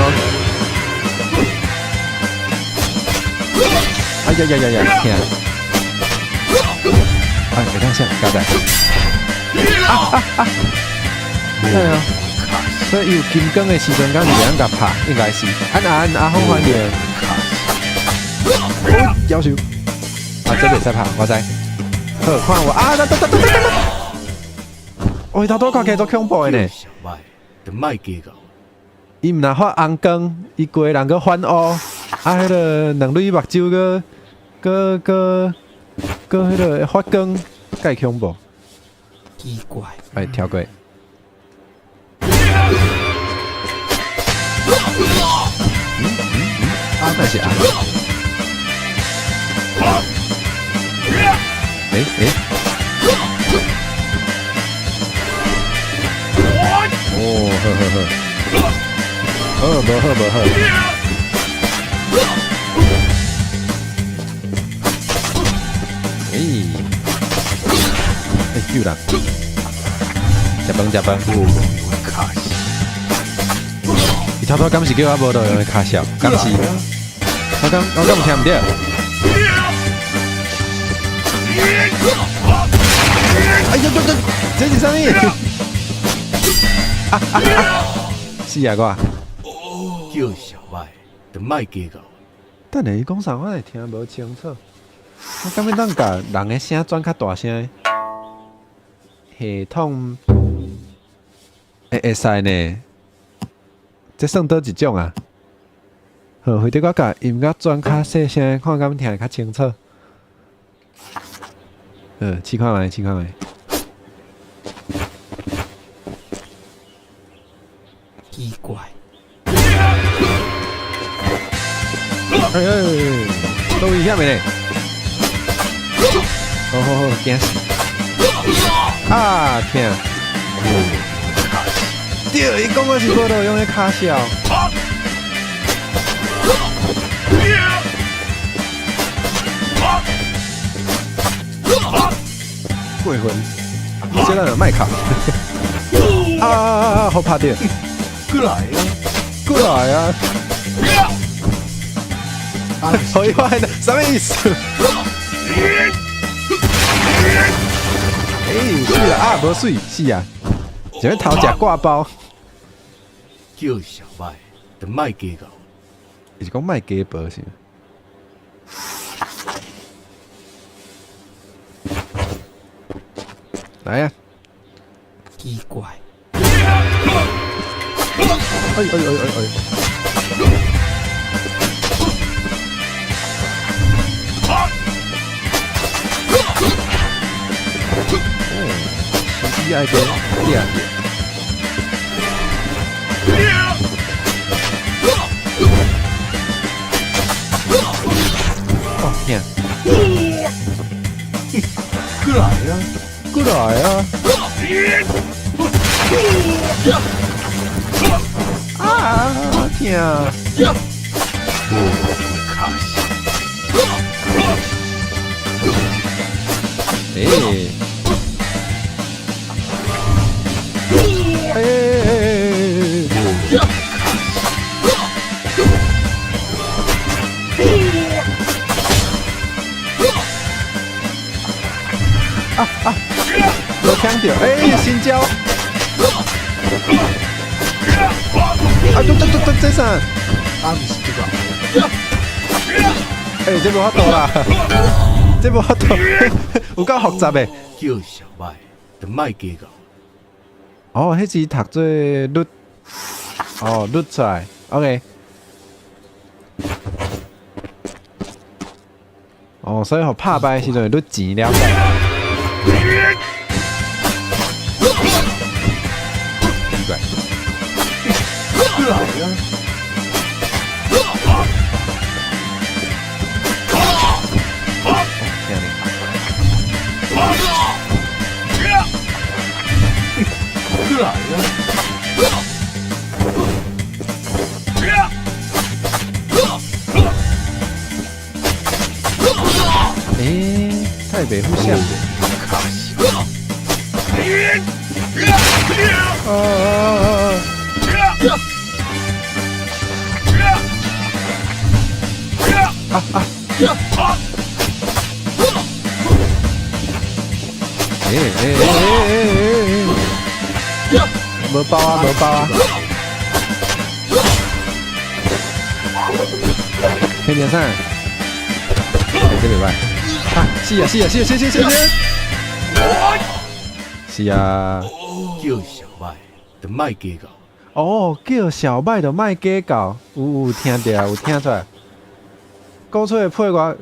呀，天！袂当想，交代。看啊！所以有金光的时阵，敢是会甲拍，应该是。阿峰还原。哦，夭寿。啊，这袂使拍，我知。好，看我啊！哦，他多看起来足恐怖的呢。小麦，就卖计较。伊毋若发红光，伊规人个反乌，啊，迄个两蕊目睭个迄个发光，介恐怖。奇怪，哎，跳过。啊，那是啊。哦，好，无好。救人！食饭。伊偷偷敢是叫我无路用的卡笑，敢是？我敢有听唔到？哎呦，这是啥物？是啊，我。叫小麦，就卖计较。等下伊讲啥，我会听无清楚。我感觉咱甲人的声转较大声。系统会使呢？这算倒一种啊？好，或者我甲音乐转较细声，看敢听得较清楚。试看卖。奇怪。都危险的呢。好，惊死！啊，天！对，伊讲我是无路用的卡笑。过分，现在有麦卡。好拍到。过来啊！好意外的，什么意思？是啊，无水是啊，就要头食挂包。叫小麦，就卖计较。是讲卖鸡包是？来呀！奇怪。喜爱的对啊。哦天！过来啊！啊天啊！我抢到，新椒！这啥？不是这个。这无法度啦，这无法度，有够复杂的。叫小麦，就卖计较。哦，迄是读做律，律出来 ，OK。所以互拍败的时阵律钱了解。奇怪。太北互相。无包啊，无包啊。可以连上。这礼拜。啊，是啊，是啊，是啊，是啊，是啊，是啊。叫小麦，就卖计较。哦，叫小麦就卖计较，有听到，有听出来。鼓吹配个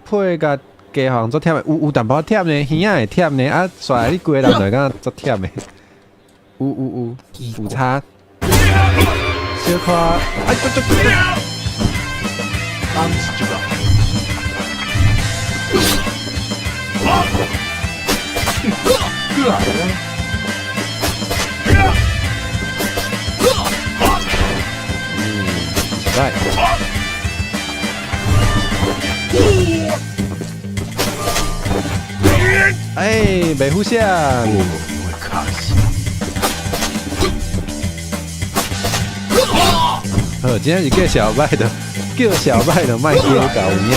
配个鸡行做忝的，有淡薄忝呢，耳仔会忝呢，啊，煞你规人就敢做忝的。有差。小可，哎，俺们是这个。过来呀！来。哎，袂互相。我卡死。好，今天是叫小麦的，叫小麦的卖鸡搞有影。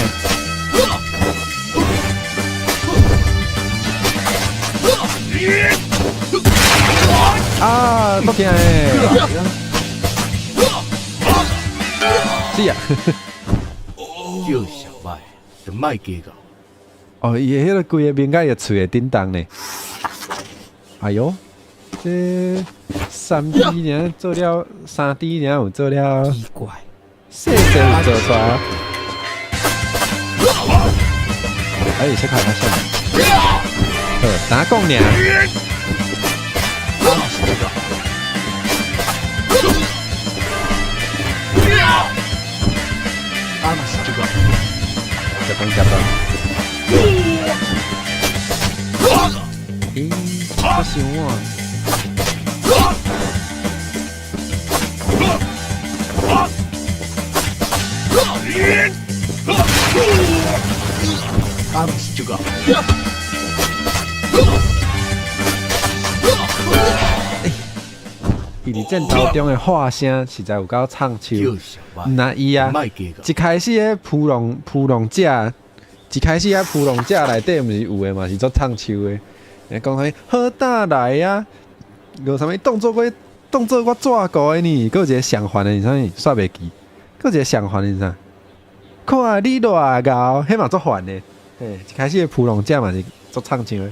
啊，不听诶！是啊。叫小麦，就卖计较。哦，伊迄个规个面甲伊喙会叮当呢。哎哟，这3D 呢做了3D 呢有做了，奇怪，细节有做出来。哎，小卡他先。打讲呢。俺们是这个。俺们是这个。加班。咦，不行啊！俺们是这个。伊伫战斗中的话声实在有够唱秋。那伊啊，一开始的扑龙者，一开始啊扑龙者内底毋是有诶嘛，是做唱秋的。讲啥物好大来啊，有啥物动作我抓过的呢？搁一个上环的是啥物？煞袂记。搁一个上环的是啥？看你偌高，迄嘛做环的。嘿，一开始的扑龙者嘛是做唱秋的。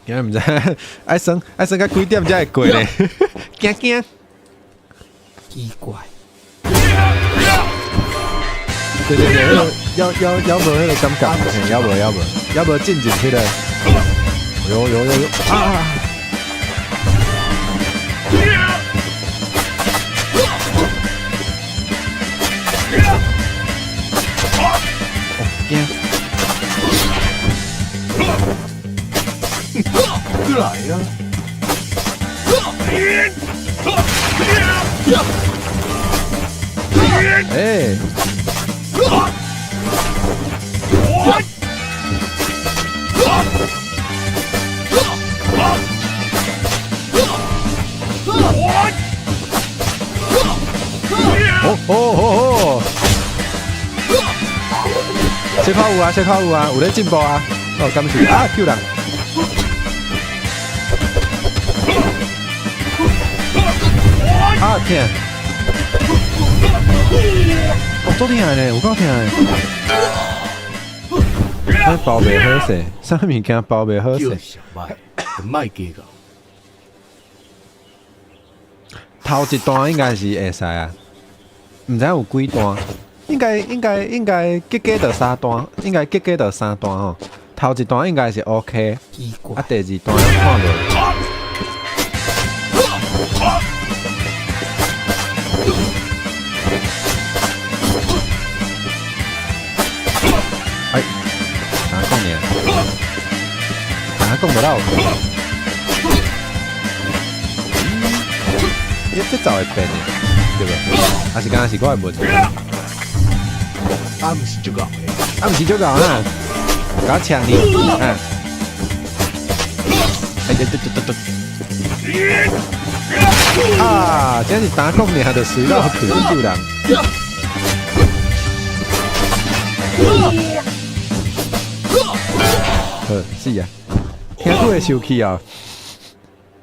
今日毋知爱算到几点才会过咧？惊惊！奇怪，对，要无迄个感觉，要无进去的。有啊！惊！过来呀！哎！哦！小可有啊，有咧进步啊！哦，感谢啊，救人！啊天！哦，做厉害呢，有够厉害！那包袂好势，啥物件包袂好势？叫小麦，就卖计较。头一段应该是会使啊，毋知有几段，应该结到3段，应该结到3段吼。头一段应该是 OK， 奇怪，啊第二段看无。哎，哪讲呢？哪讲不到？这早会变的，对不？还是刚刚是我的问题？俺们是这个。啊，毋是足够啊！甲我抢你，啊！哎对，啊！这是打讲尔，就随到去救人。好，好，是啊，听过会生气哦。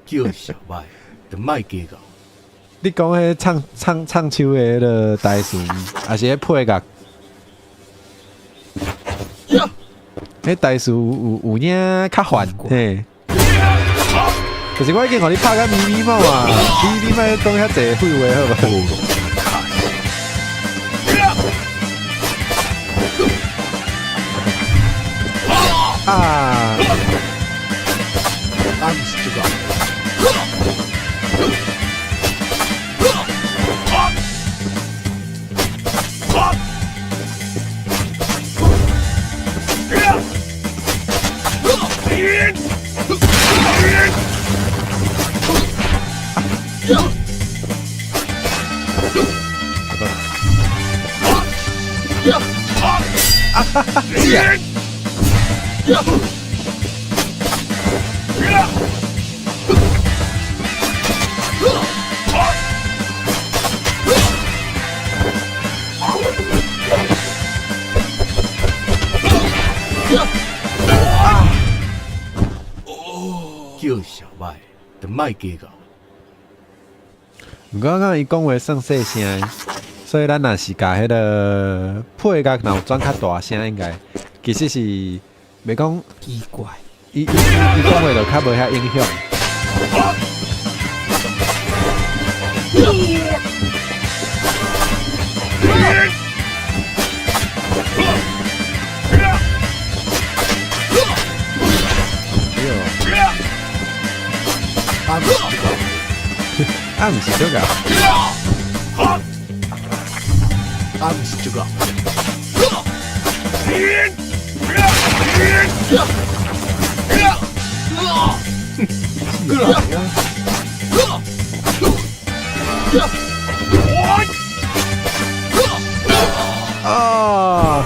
叫小白，就卖计较。你讲迄唱秋的迄个台词，还是迄配乐？迄台词有影较烦，嘿。可是我已经互你拍甲咪咪毛啊，你莫讲遐济废话好无？啊！俺是这个。是啊。叫小白，就卖计较。毋过讲伊讲话算细声，所以咱若是甲迄个配乐若有转较大声，应该其实是袂讲奇怪，伊讲话就较无遐影响。俺毋是这个，俺是这个。啊！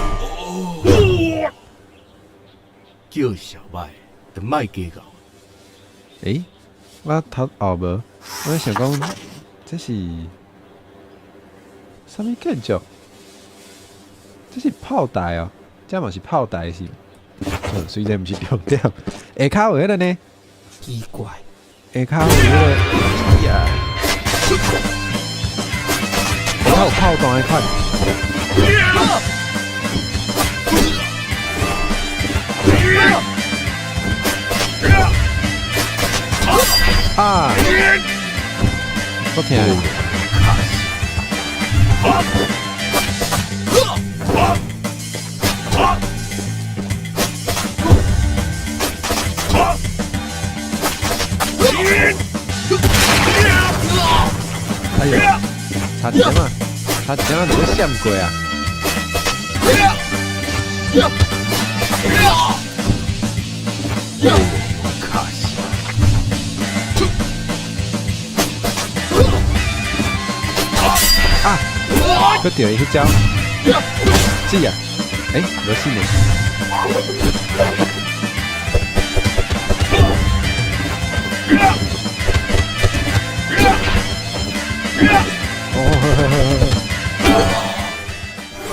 叫小白，就卖计较。诶，我头后无，我想讲这是啥物建筑？这是炮台哦，这嘛是炮台是？虽然毋是重点，下骹有迄个呢？奇怪，下骹有迄个呀，下骹有炮弹的款。啊！我听。哎呦，差一点啊，差一点啊，就要闪过啊！啊！佮掉伊迄招，是啊，诶，无死呢。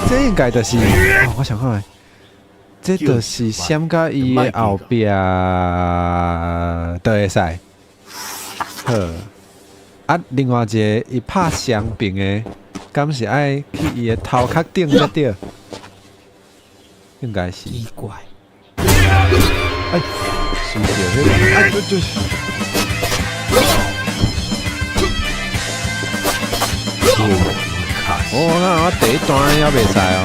这应该就是，我想看，这就是闪到伊的后壁，就会使。好，啊，另外一个伊拍双柄的，敢是爱去伊的头壳顶才对，应该是。奇怪，哎，输掉迄个，哎，就是。我第一段也袂使哦。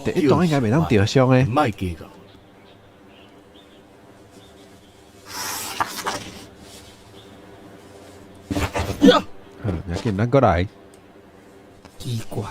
第一段应该袂当掉伤诶。卖计较。要紧，咱过来。奇怪，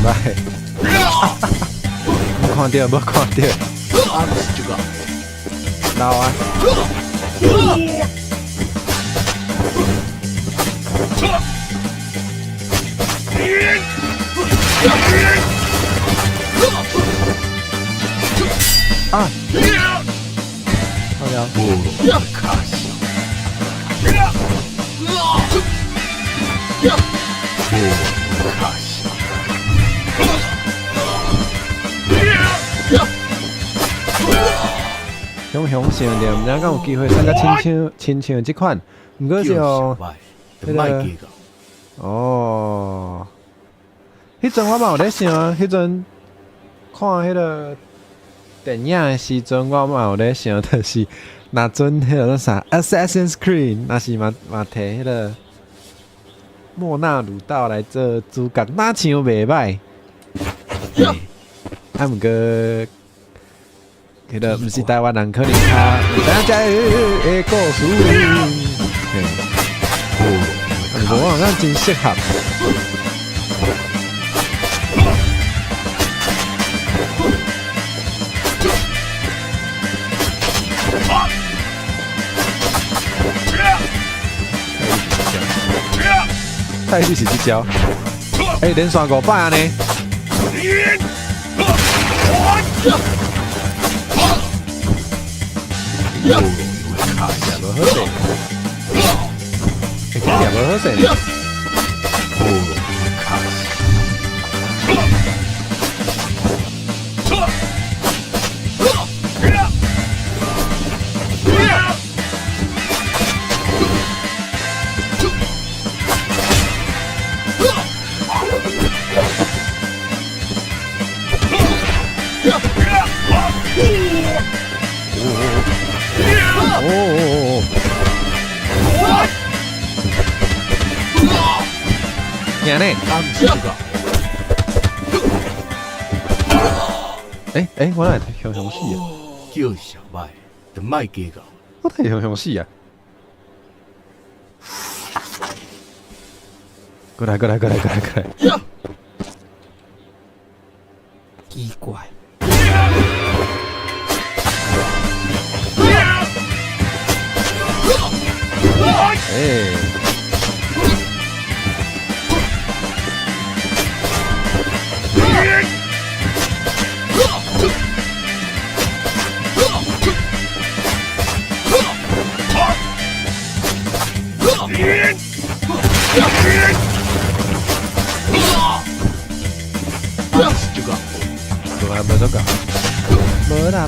来，无看到，无看到，俺是这个。老啊！啊！好了，不容卡小，不容卡小，熊熊想着，毋知敢有机会参加亲像这款，毋过是哦，就卖计较。哦，迄阵我嘛有咧想，迄阵看迄个电影的时阵，我嘛有咧想，就是若阵迄个啥 Assassin's Creed， 若是嘛摕迄个莫纳鲁道来做主角，哪像袂歹。啊，毋过迄个毋是台湾人，可能较有影遮的故事。毋过我好像真适合。泰利是这招，连续5摆安尼。不容卡小，无好势，听起来无好势呢。不容卡小。赢呢？他们是个，我哪会熊熊死啊？叫小麦，就卖计较。我哪会熊熊死啊？过来！奇怪，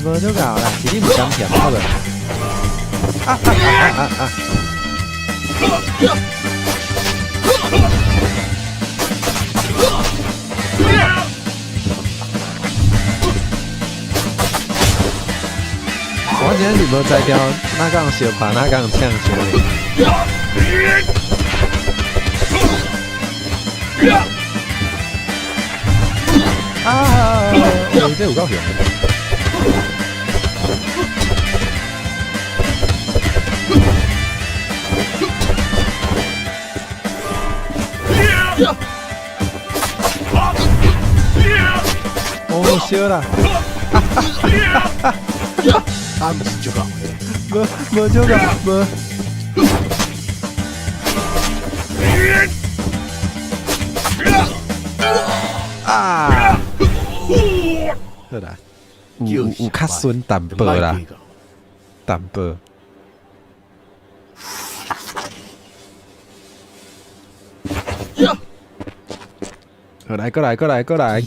无做到啦，是你唔甘甜好个。我今日是无才调，哪敢相拍，哪敢呛相咧。这有够凶的。哦，笑啦！他们是这个，无这个，无。啊！好啦，有较顺淡薄啦，淡薄。过来！奇怪，过来啊！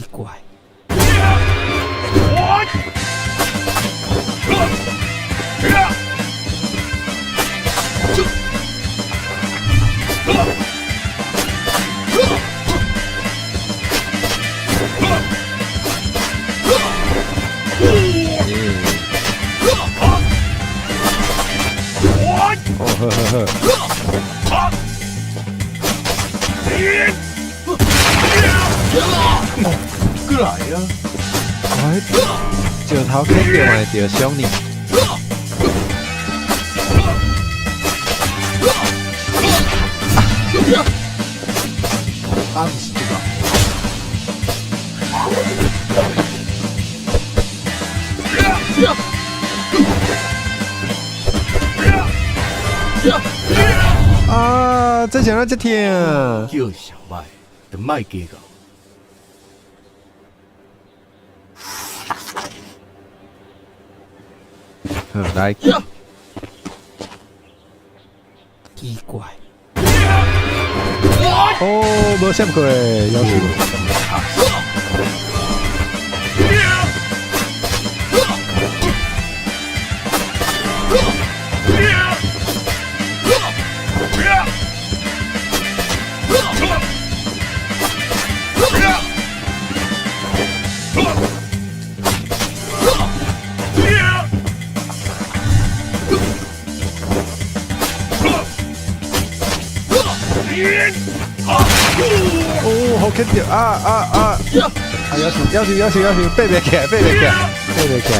石头砍掉嘛会着伤你。他们是这个，啊！这想要这听，叫小麦，就卖计较。好，来，奇怪，哦，无闪过，要死！哦，好肯定啊！啊，要求，背袂起来，背袂起来。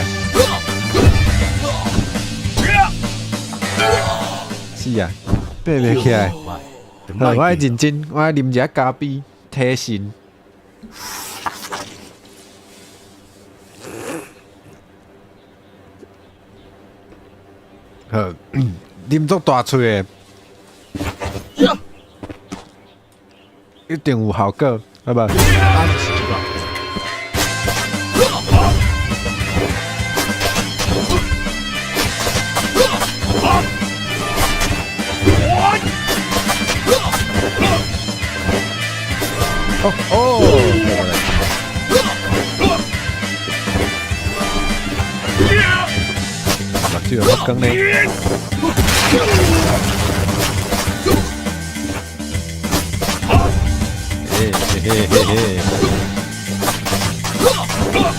是啊，背袂起来。好，我爱认真，我爱啉一下咖啡，提神。好，啉足大喙的，一定有效果，好不好？哦，目睭有乜光呢？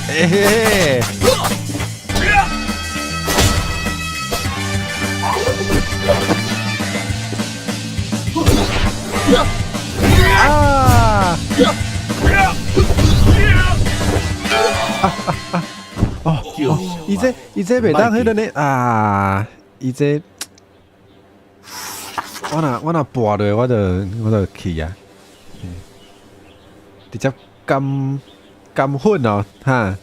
嘿，啊！伊这袂当迄个呢啊！伊这我若跋落，我就去啊！直接甘粉哦，哈，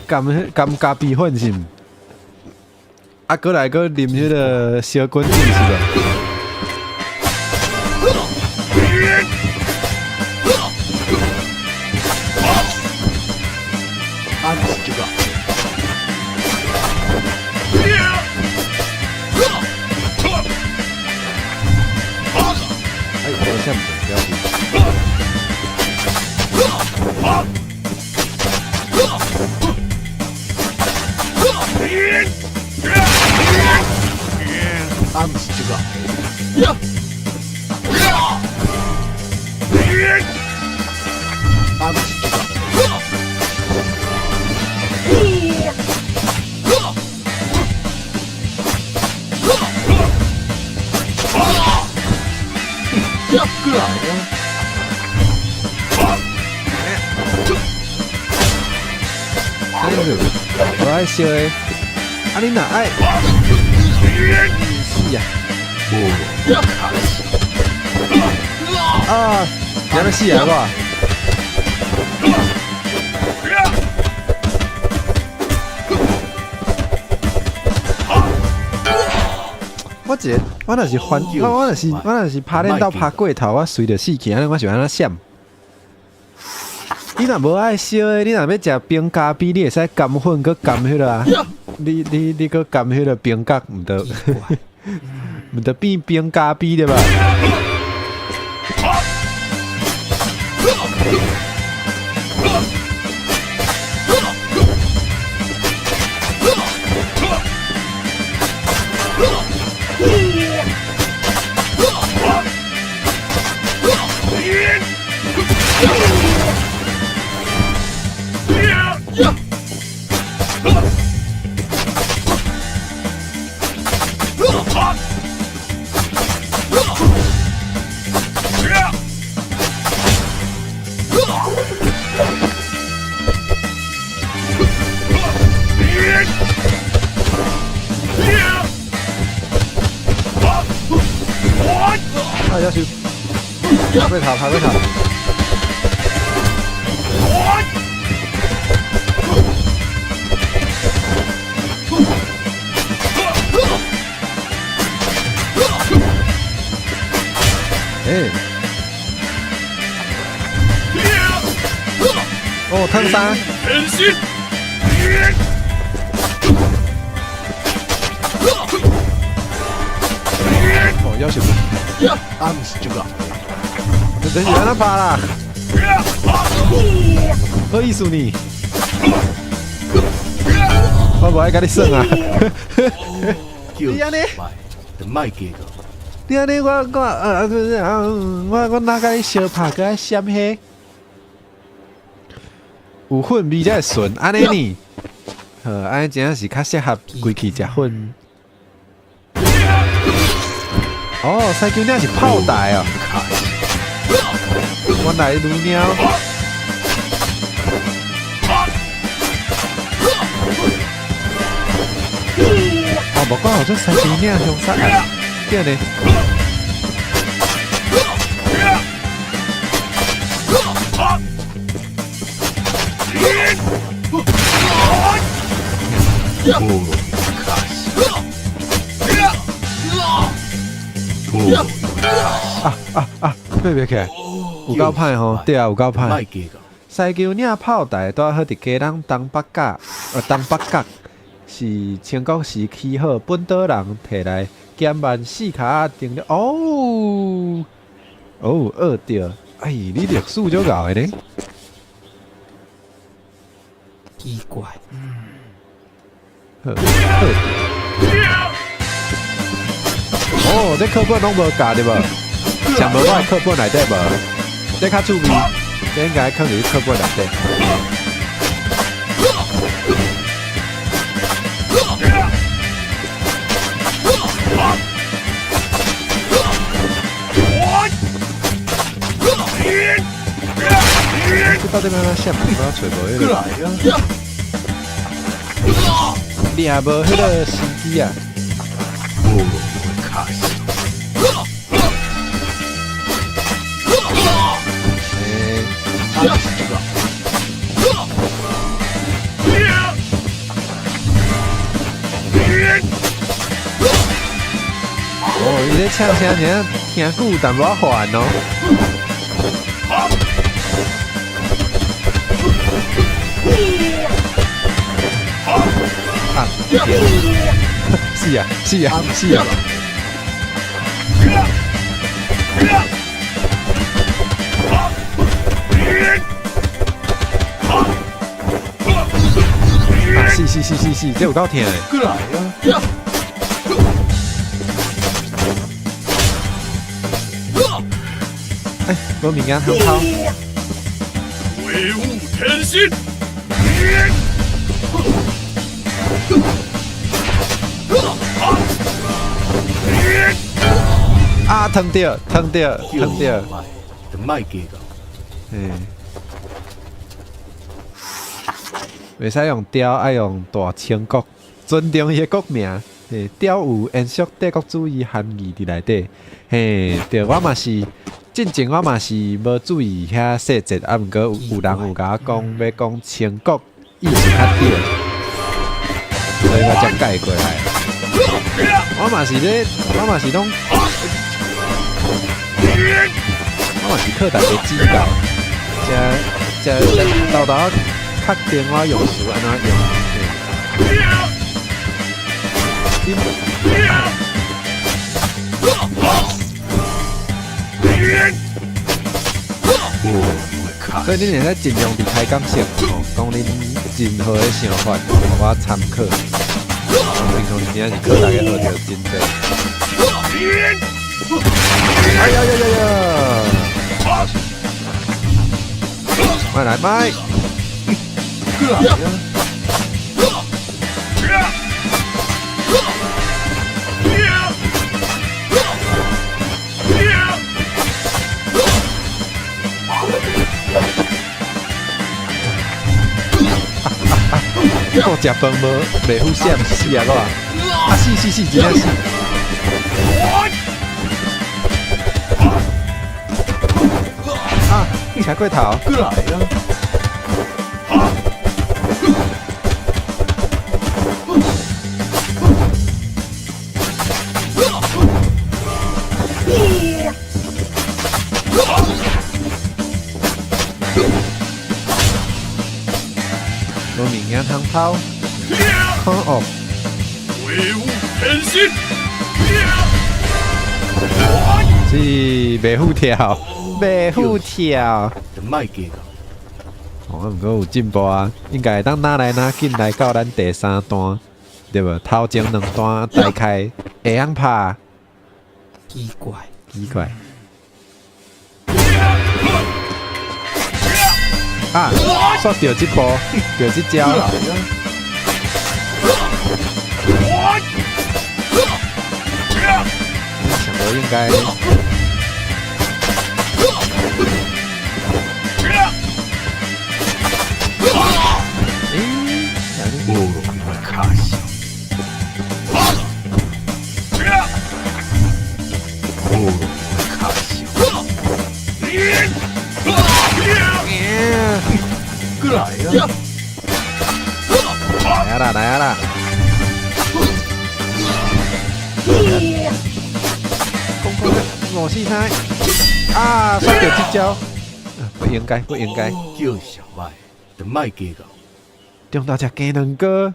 甘咖啡粉是毋？啊，过来个啉迄个小滚子是的。哎，我现在不要紧。俺不是这个。俺不是这个。过来呀！我爱笑的，啊你哪爱？是呀，啊，你要死啊我！我若是翻，我若是拍练到拍过头，我随着死去，安尼我是安怎闪？你若无爱烧的，你若要食冰咖啡，你会使甘粉搁甘迄个啊？你搁甘迄个冰角，毋得，毋得变冰咖啡对吧？啊，要求拍过头，拍过头。哎，哦，烫伤。要求俺们是这个，等你让他爬啦，好意思你，我不爱跟你耍啊。叫失败，就卖给个。你安尼我哪甲你相拍个爱闪黑？有粉味才会顺，安尼呢？好，安尼真正是较适合规气食粉。哦，西球鸟是炮台哦。我来撸鸟。哦，无讲好像西球鸟凶杀啊，对呢。别起来，有够歹吼，对啊，有够歹。西球鸟炮台住好伫家人东北角，东北角是清国时起好，本岛人摕来减慢4骹定了。哦，学着，哎，你历史就搞的呢。奇怪，哦，这课本拢无教对无？想无我的课本内底无？这较趣味，这应该放伫课本内底。这到底哪想？我找无迄个。你也无迄个司机啊？哦，你这唱声听久，但无烦哦。啊！是啊，是啊，是啊。是，这有够疼诶！过来啊！哎，无物件通抛。威武天心！啊，疼着，疼着，疼着。就卖给个。袂使用雕，爱用大清国，尊重伊个国名。雕有延续帝国主义含义伫内底。嘿，对，我嘛是，进前我嘛是无注意遐细节，啊，毋过有人有甲我讲，要讲清国意思较对，所以我才改过来。我嘛是拢，我嘛是靠大家指教，才豆豆确定我用词安怎用。所以你会使尽量伫开讲时，讲恁任何的想法，互我参考。平常时是靠大家学着真济。哎呀呀呀呀！快来麦！我食饭袂好闪死啊！我啊死，真正死！啊，踩过头！过来呀！无物件通偷，看哦！威武天心！是袂虎跳，袂虎跳。就卖计较。哦，毋过有进步啊，应该当拿来拿紧来到咱第3段，对无？头前2段大开会晓拍，奇怪，奇怪。啊，煞着这步，着这招。想到应该。无容易卡小，无容易卡小。过来呀！来啦，来啦！公5、4、3啊！刷掉这招，不应该，不应该。叫小白，就卖计较。中到只鸡卵糕，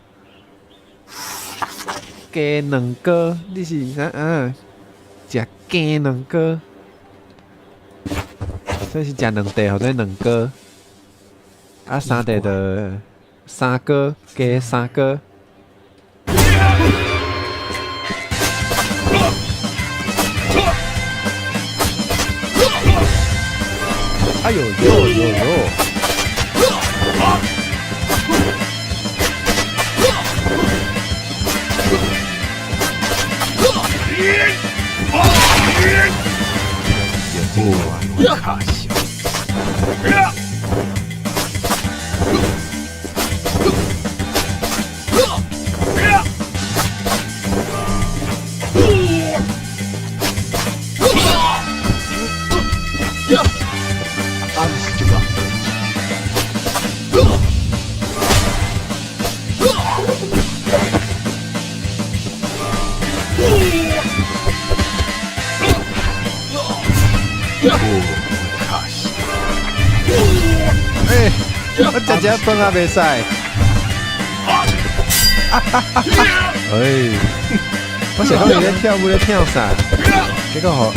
鸡卵糕，你是啥啊？食鸡卵糕，这是食2块或者2个，啊3块的3个，鸡3个。哎呦呦呦呦！无容易卡小。哎，我食只饭也袂使。哎，我想讲你咧跳舞咧跳啥？结果吼，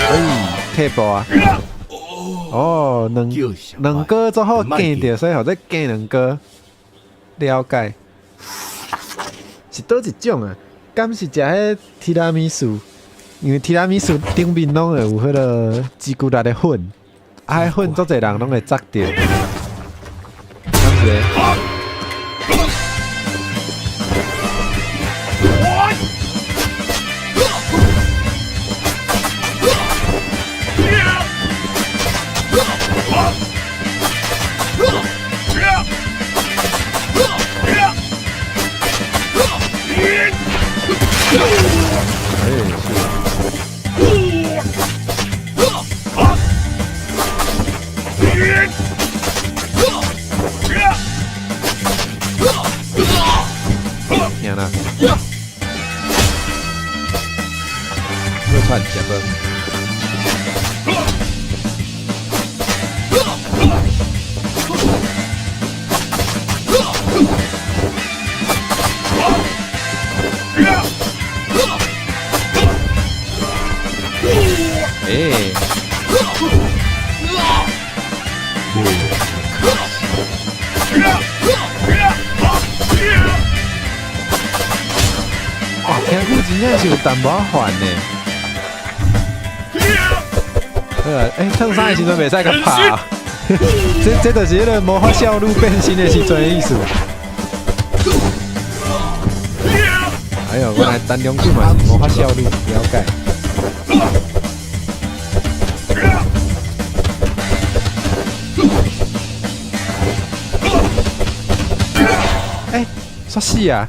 退步啊！哦，两个做好见着，所以或者见两个了解。是倒一种啊？敢是食迄提拉米苏？因为提拉米苏顶面拢会有迄个朱古力的粉，啊，迄粉足侪人拢会砸掉。敢是？听啦，又串节目。听久真正是有淡薄仔烦呢。烫衫的时阵袂使甲拍啊！这就是迄个魔法笑路变身的时阵的意思。哎呦，原来单龙剧嘛是魔法笑路，了解。煞死啊！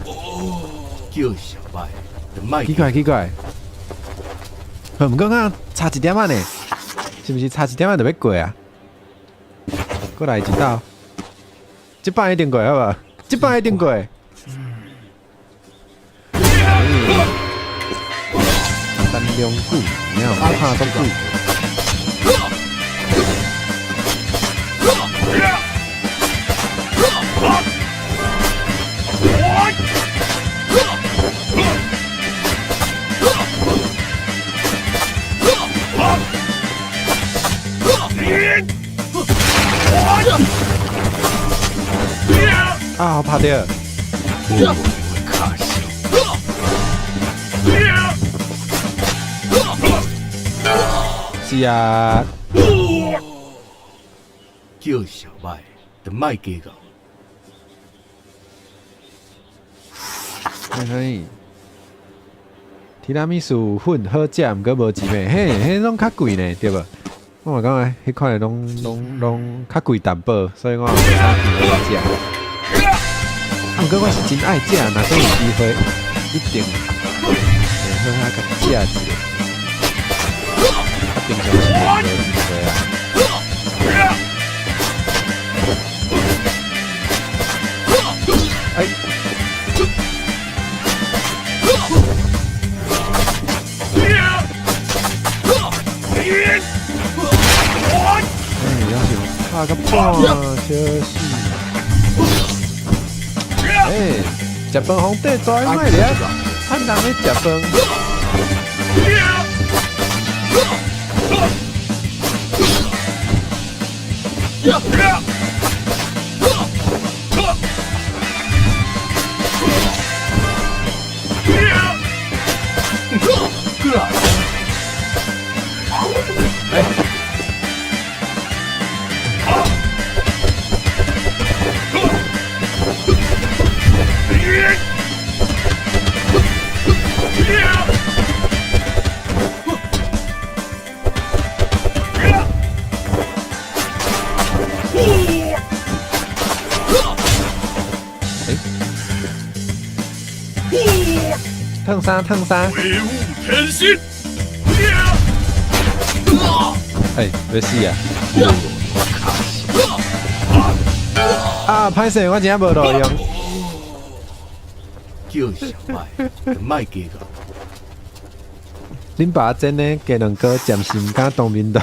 叫小白，就卖奇怪奇怪，毋过啊，差一点仔呢，是不是差一点仔就要过啊？过来一道，这摆一定过好不好？这摆一定过。单龙骨，你看怕中骨。啊，拍掉！我会卡死。是啊，叫小麦，就卖计较。可以。提拉米苏粉好食，毋过无钱诶，嘿，迄拢较贵呢，对无？我嘛感觉迄款诶拢较贵淡薄，所以我也袂当去好食。啊，毋过我是真爱食，若真有机会，一定会好甲食一个。啊，平常时无机会啊。哎。拍个半小时。食饭皇帝抓卖了，汉人咧食饭。烫啥烫啥？威武天心！要死啊！啊，歹势，我真正无路用。叫小麦，就卖计较。恁爸真诶，鸡卵糕暂时毋敢当面道，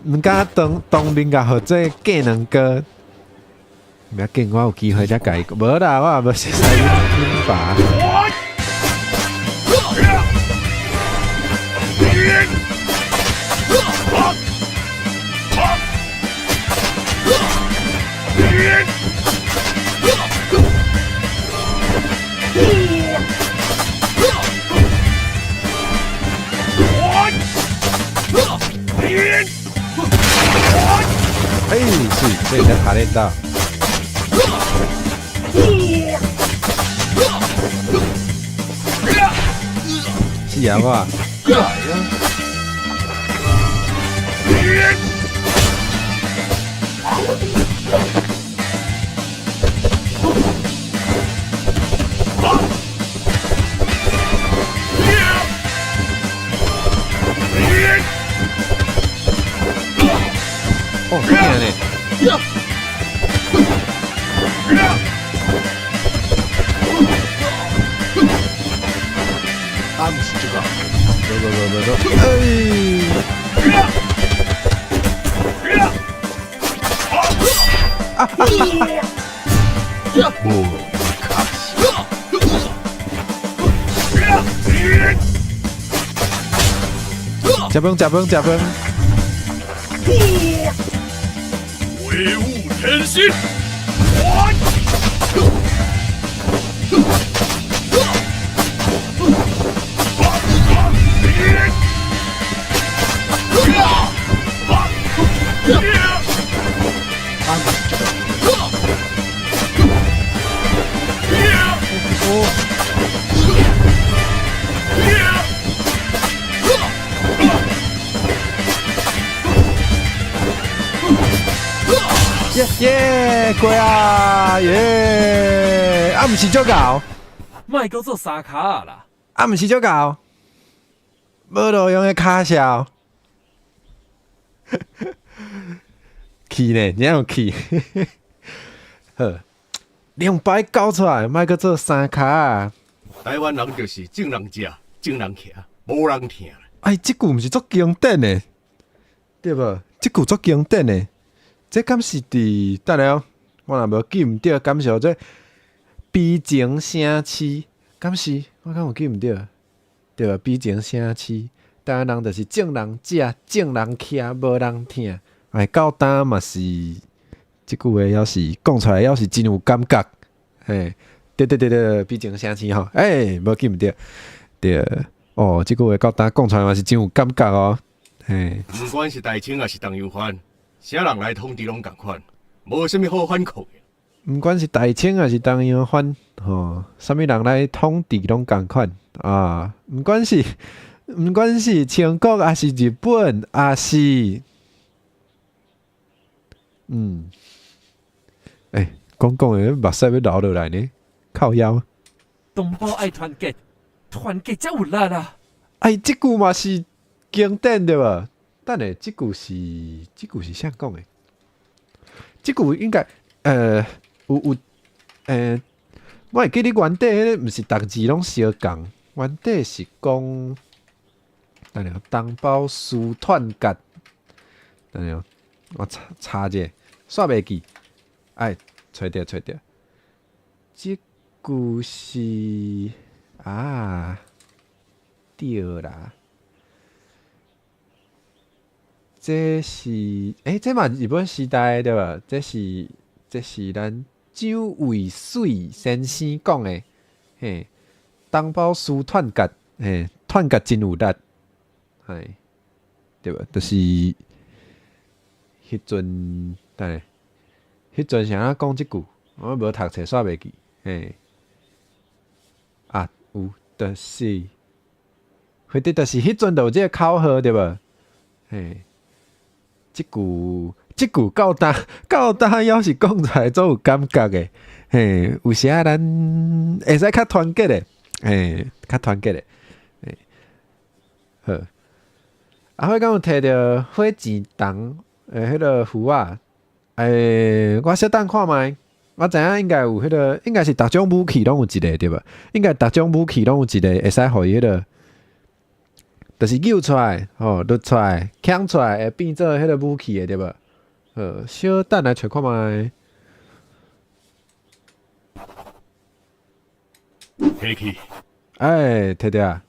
毋敢当面甲合作鸡卵糕。唔要紧，我有机会再甲伊。无啦，我也无熟悉恁爸。是，所以才爬练到。是啊，我。哦，这样呢。啊，不是这个。不，我卡死。加分。威武天心！耶，过啊，耶！啊，毋是足够，卖搁做三卡啦。啊，毋是足够，无路用的卡小，气呢，你有气？好，两摆搞出来，莫搁做三卡啊！台湾人就是正人食，正人徛，无人听。哎，即句毋是足经典的，对无？即句足经典的。这敢是伫等下哦，我若无记毋对，敢是这悲情城市，敢是我敢有记毋对，对吧？悲情城市，台湾人就是正人食，正人徛，无人听，哎，到单嘛是，即句话要是讲出来，要是真有感觉，嘿，对，比前声气吼，无记毋对，对，哦，即句话到单讲出来嘛是真有感觉哦，嘿，不管是大清还是东洋番，啥人来统治拢共款，无啥物好反抗的。毋管是大清还是东洋番，吼，啥物人来统治拢共款啊，毋管是清国还是日本，还是讲诶，目屎要流落来呢，靠腰。同胞爱团结，团结才有力啊！哎，即句嘛是经典对无？等下，即句是啥讲诶？即句应该有我会记得原底迄个毋是逐字拢相共，原底是讲，等下同胞思团结，等下我查者，煞袂记，哎，找着，即句是对啦。这是这嘛日本时代对吧？这是咱蔣渭水先生讲的，嘿，同胞思团结，嘿，团结真有力，嘿，对吧？就是迄阵，迄阵是安讲即句，我无读册煞袂记，嘿，有，就是，或者就是迄阵就有即个口号对吧？嘿。即句到当要是讲出来，总有感觉诶。嘿，有时咱会使较团结诶，较团结诶。好，我敢有摕着火箭筒迄个符啊？我小等看卖，我知影应该有迄个，应该是逐种武器拢有一个对吧？应该逐种武器拢有一个会使互伊迄个。就是揪出来，摞出来，抢出来，会变做迄个武器的对吧？小等来找看卖。黑去。摕着啊！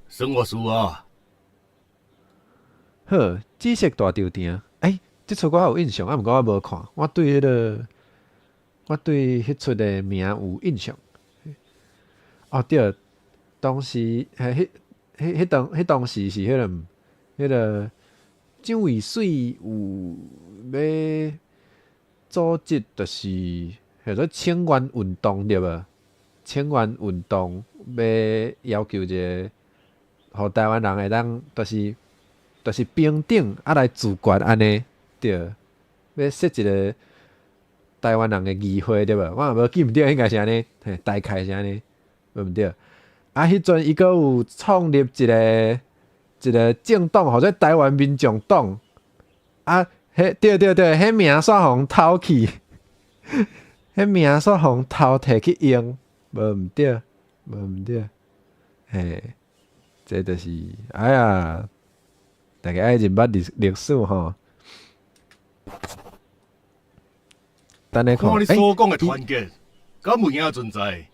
生活书啊。好，紫色大吊亭。即出我有印象，毋过我无看。我对迄出的名有印象。对。当时迄当时是迄个蔣渭水有要组织，就是叫做清源运动对无？清源运动要要求一个，互台湾人会当，就是平等来自决安尼对，要设一个台湾人的议会对无？我也无记毋对，应该是安尼，大概是安尼，对毋对？迄阵伊阁有创立一个政党，或者台湾民众党。对，迄名煞互偷去，迄名煞互偷摕去用，无毋对。这就是大家爱认捌历史吼。等下看，你所讲的团结，敢有影存在？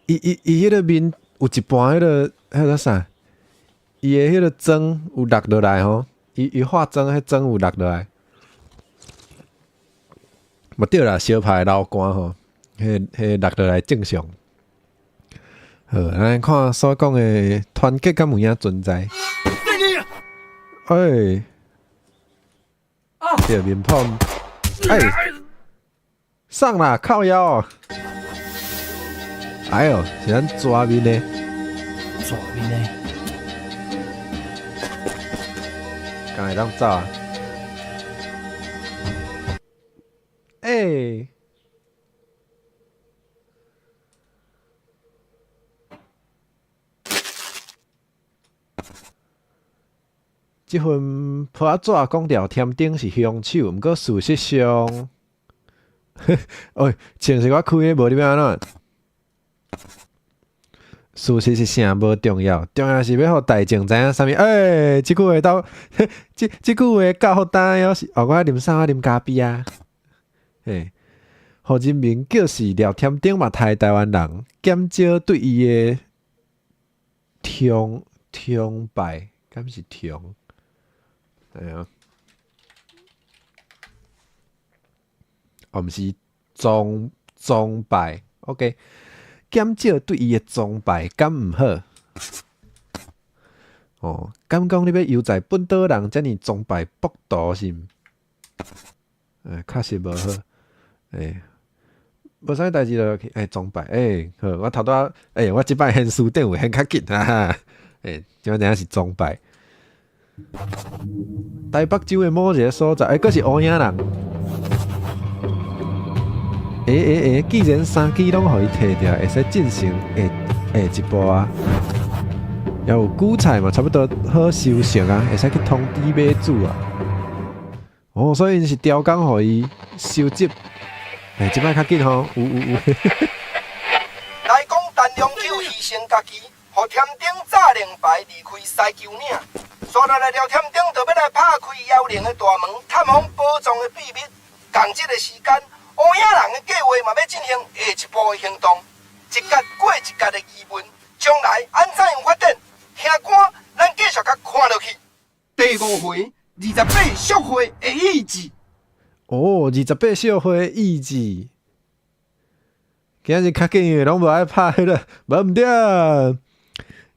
伊迄个面。有一半迄个啥，伊的迄个妆有落落来吼，伊化妆迄妆有落落来，无对啦，小派流汗吼，迄落落来正常。好，咱看所讲的团结敢有影存在？对面碰，上啦，靠腰哦。是咱抓面的，敢会当走啊？即份破纸讲条添顶是凶手，毋过事实上，像是我开的无你要安怎？事实是啥无重要，重要是要互大众知影啥物。即句话到，即句话教互大家是，我啉啥？我啉咖啡啊。互人民叫是廖添丁嘛，台湾人减少对伊的崇拜，敢是崇？哎呀，毋是崇拜 ，OK， 减少对伊的崇拜感毋好。哦，敢讲你要犹在本岛人遮尔崇拜博图是毋？确实无好。无啥代志就崇拜。好，我头拄我即摆现书顶有现较紧哈。即摆是崇拜。台北州的某一个所在，佫是乌影人。既然3支拢互伊摕掉，会使进行一步啊。也有韭菜嘛，差不多好收成啊，会使去通知买主啊。所以因是调工互伊收集。即摆较紧吼，有。来讲陈良久牺牲家己，互添丁早连牌离开西球岭，刷来了添丁就要来拍开妖灵的大门，探访宝藏的秘密。共这个时间，乌影人的计划嘛要进行下一步的行动，一格过一格的疑问，将来安怎样发展？听官，咱继续甲看落去。第5回28续会的意志。28小岁的意志，今日较紧的拢无爱拍迄个，无毋对。迄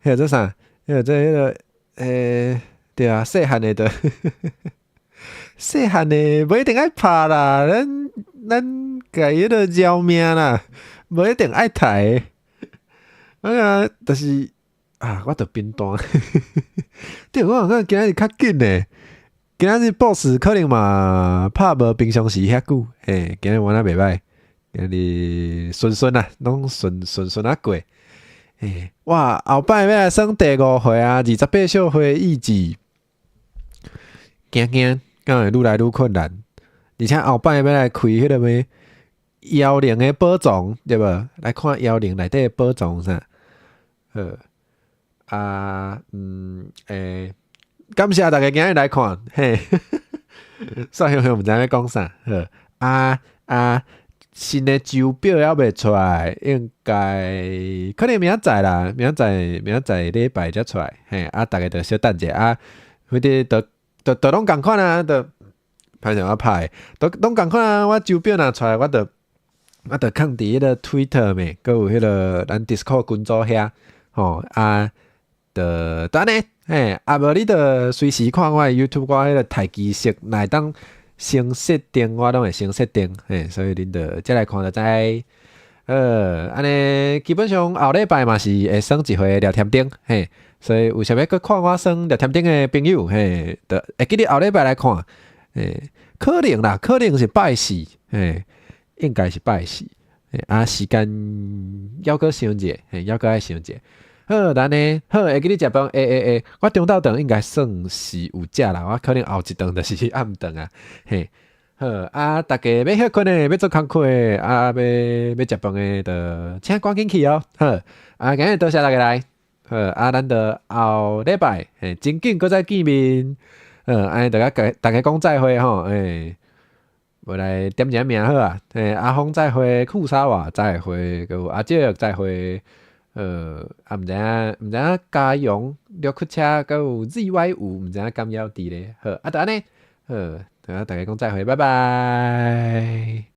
个做啥？迄个对啊，细汉的的，细汉的无一定爱拍啦，咱家迄个饶命啦，无一定爱睇。但是我着冰单。对，我感觉今日较紧的。今仔日 boss 可能嘛拍无平常时遐久，今日玩得袂歹，今日顺啊，拢顺啊过，哇，后摆要来算第5回啊，28小岁意志，惊，敢会愈来愈困难，而且后摆要来开迄个咩妖灵的宝藏，对无？来看妖灵内底的宝藏啥？感谢大家今日来看，煞香毋知影要讲啥。新的周表还未出来，应该可能明仔啦，明仔礼拜才出来。大家着小等者啊，迄啲都拢共款啊，都歹势我拍，都拢共款啊。我周表若出来，我着放伫迄个 Twitter 咩，佮有迄个咱 Discord 群组遐，就等呢。无你着随时看我的 YouTube， 我迄个台机式内当先设定，我拢会先设定，所以恁着再来看就知。安尼基本上后礼拜嘛是会算一回聊天钉，所以有想要去看我算聊天钉的朋友，就会记得后礼拜来看，可能是拜四，应该是拜四，时间要搁想者，要搁爱想者。好，咱呢，会记你食饭。我中昼顿应该算是有食啦，我可能后一顿就是暗顿啊。好大家要休困的，要做工课的，要食饭的，就请赶紧去哦。好，今日多谢大家来。好，咱就后礼拜，真紧搁再见面。安尼大家讲再会吼。无来点一下名好啊。阿峰再会，酷沙瓦再会，有阿姐再会。毋知影嘉勇绿客车，佮有 ZY5，毋知影敢要伫咧。好，就安尼，好，大家讲再会，拜拜。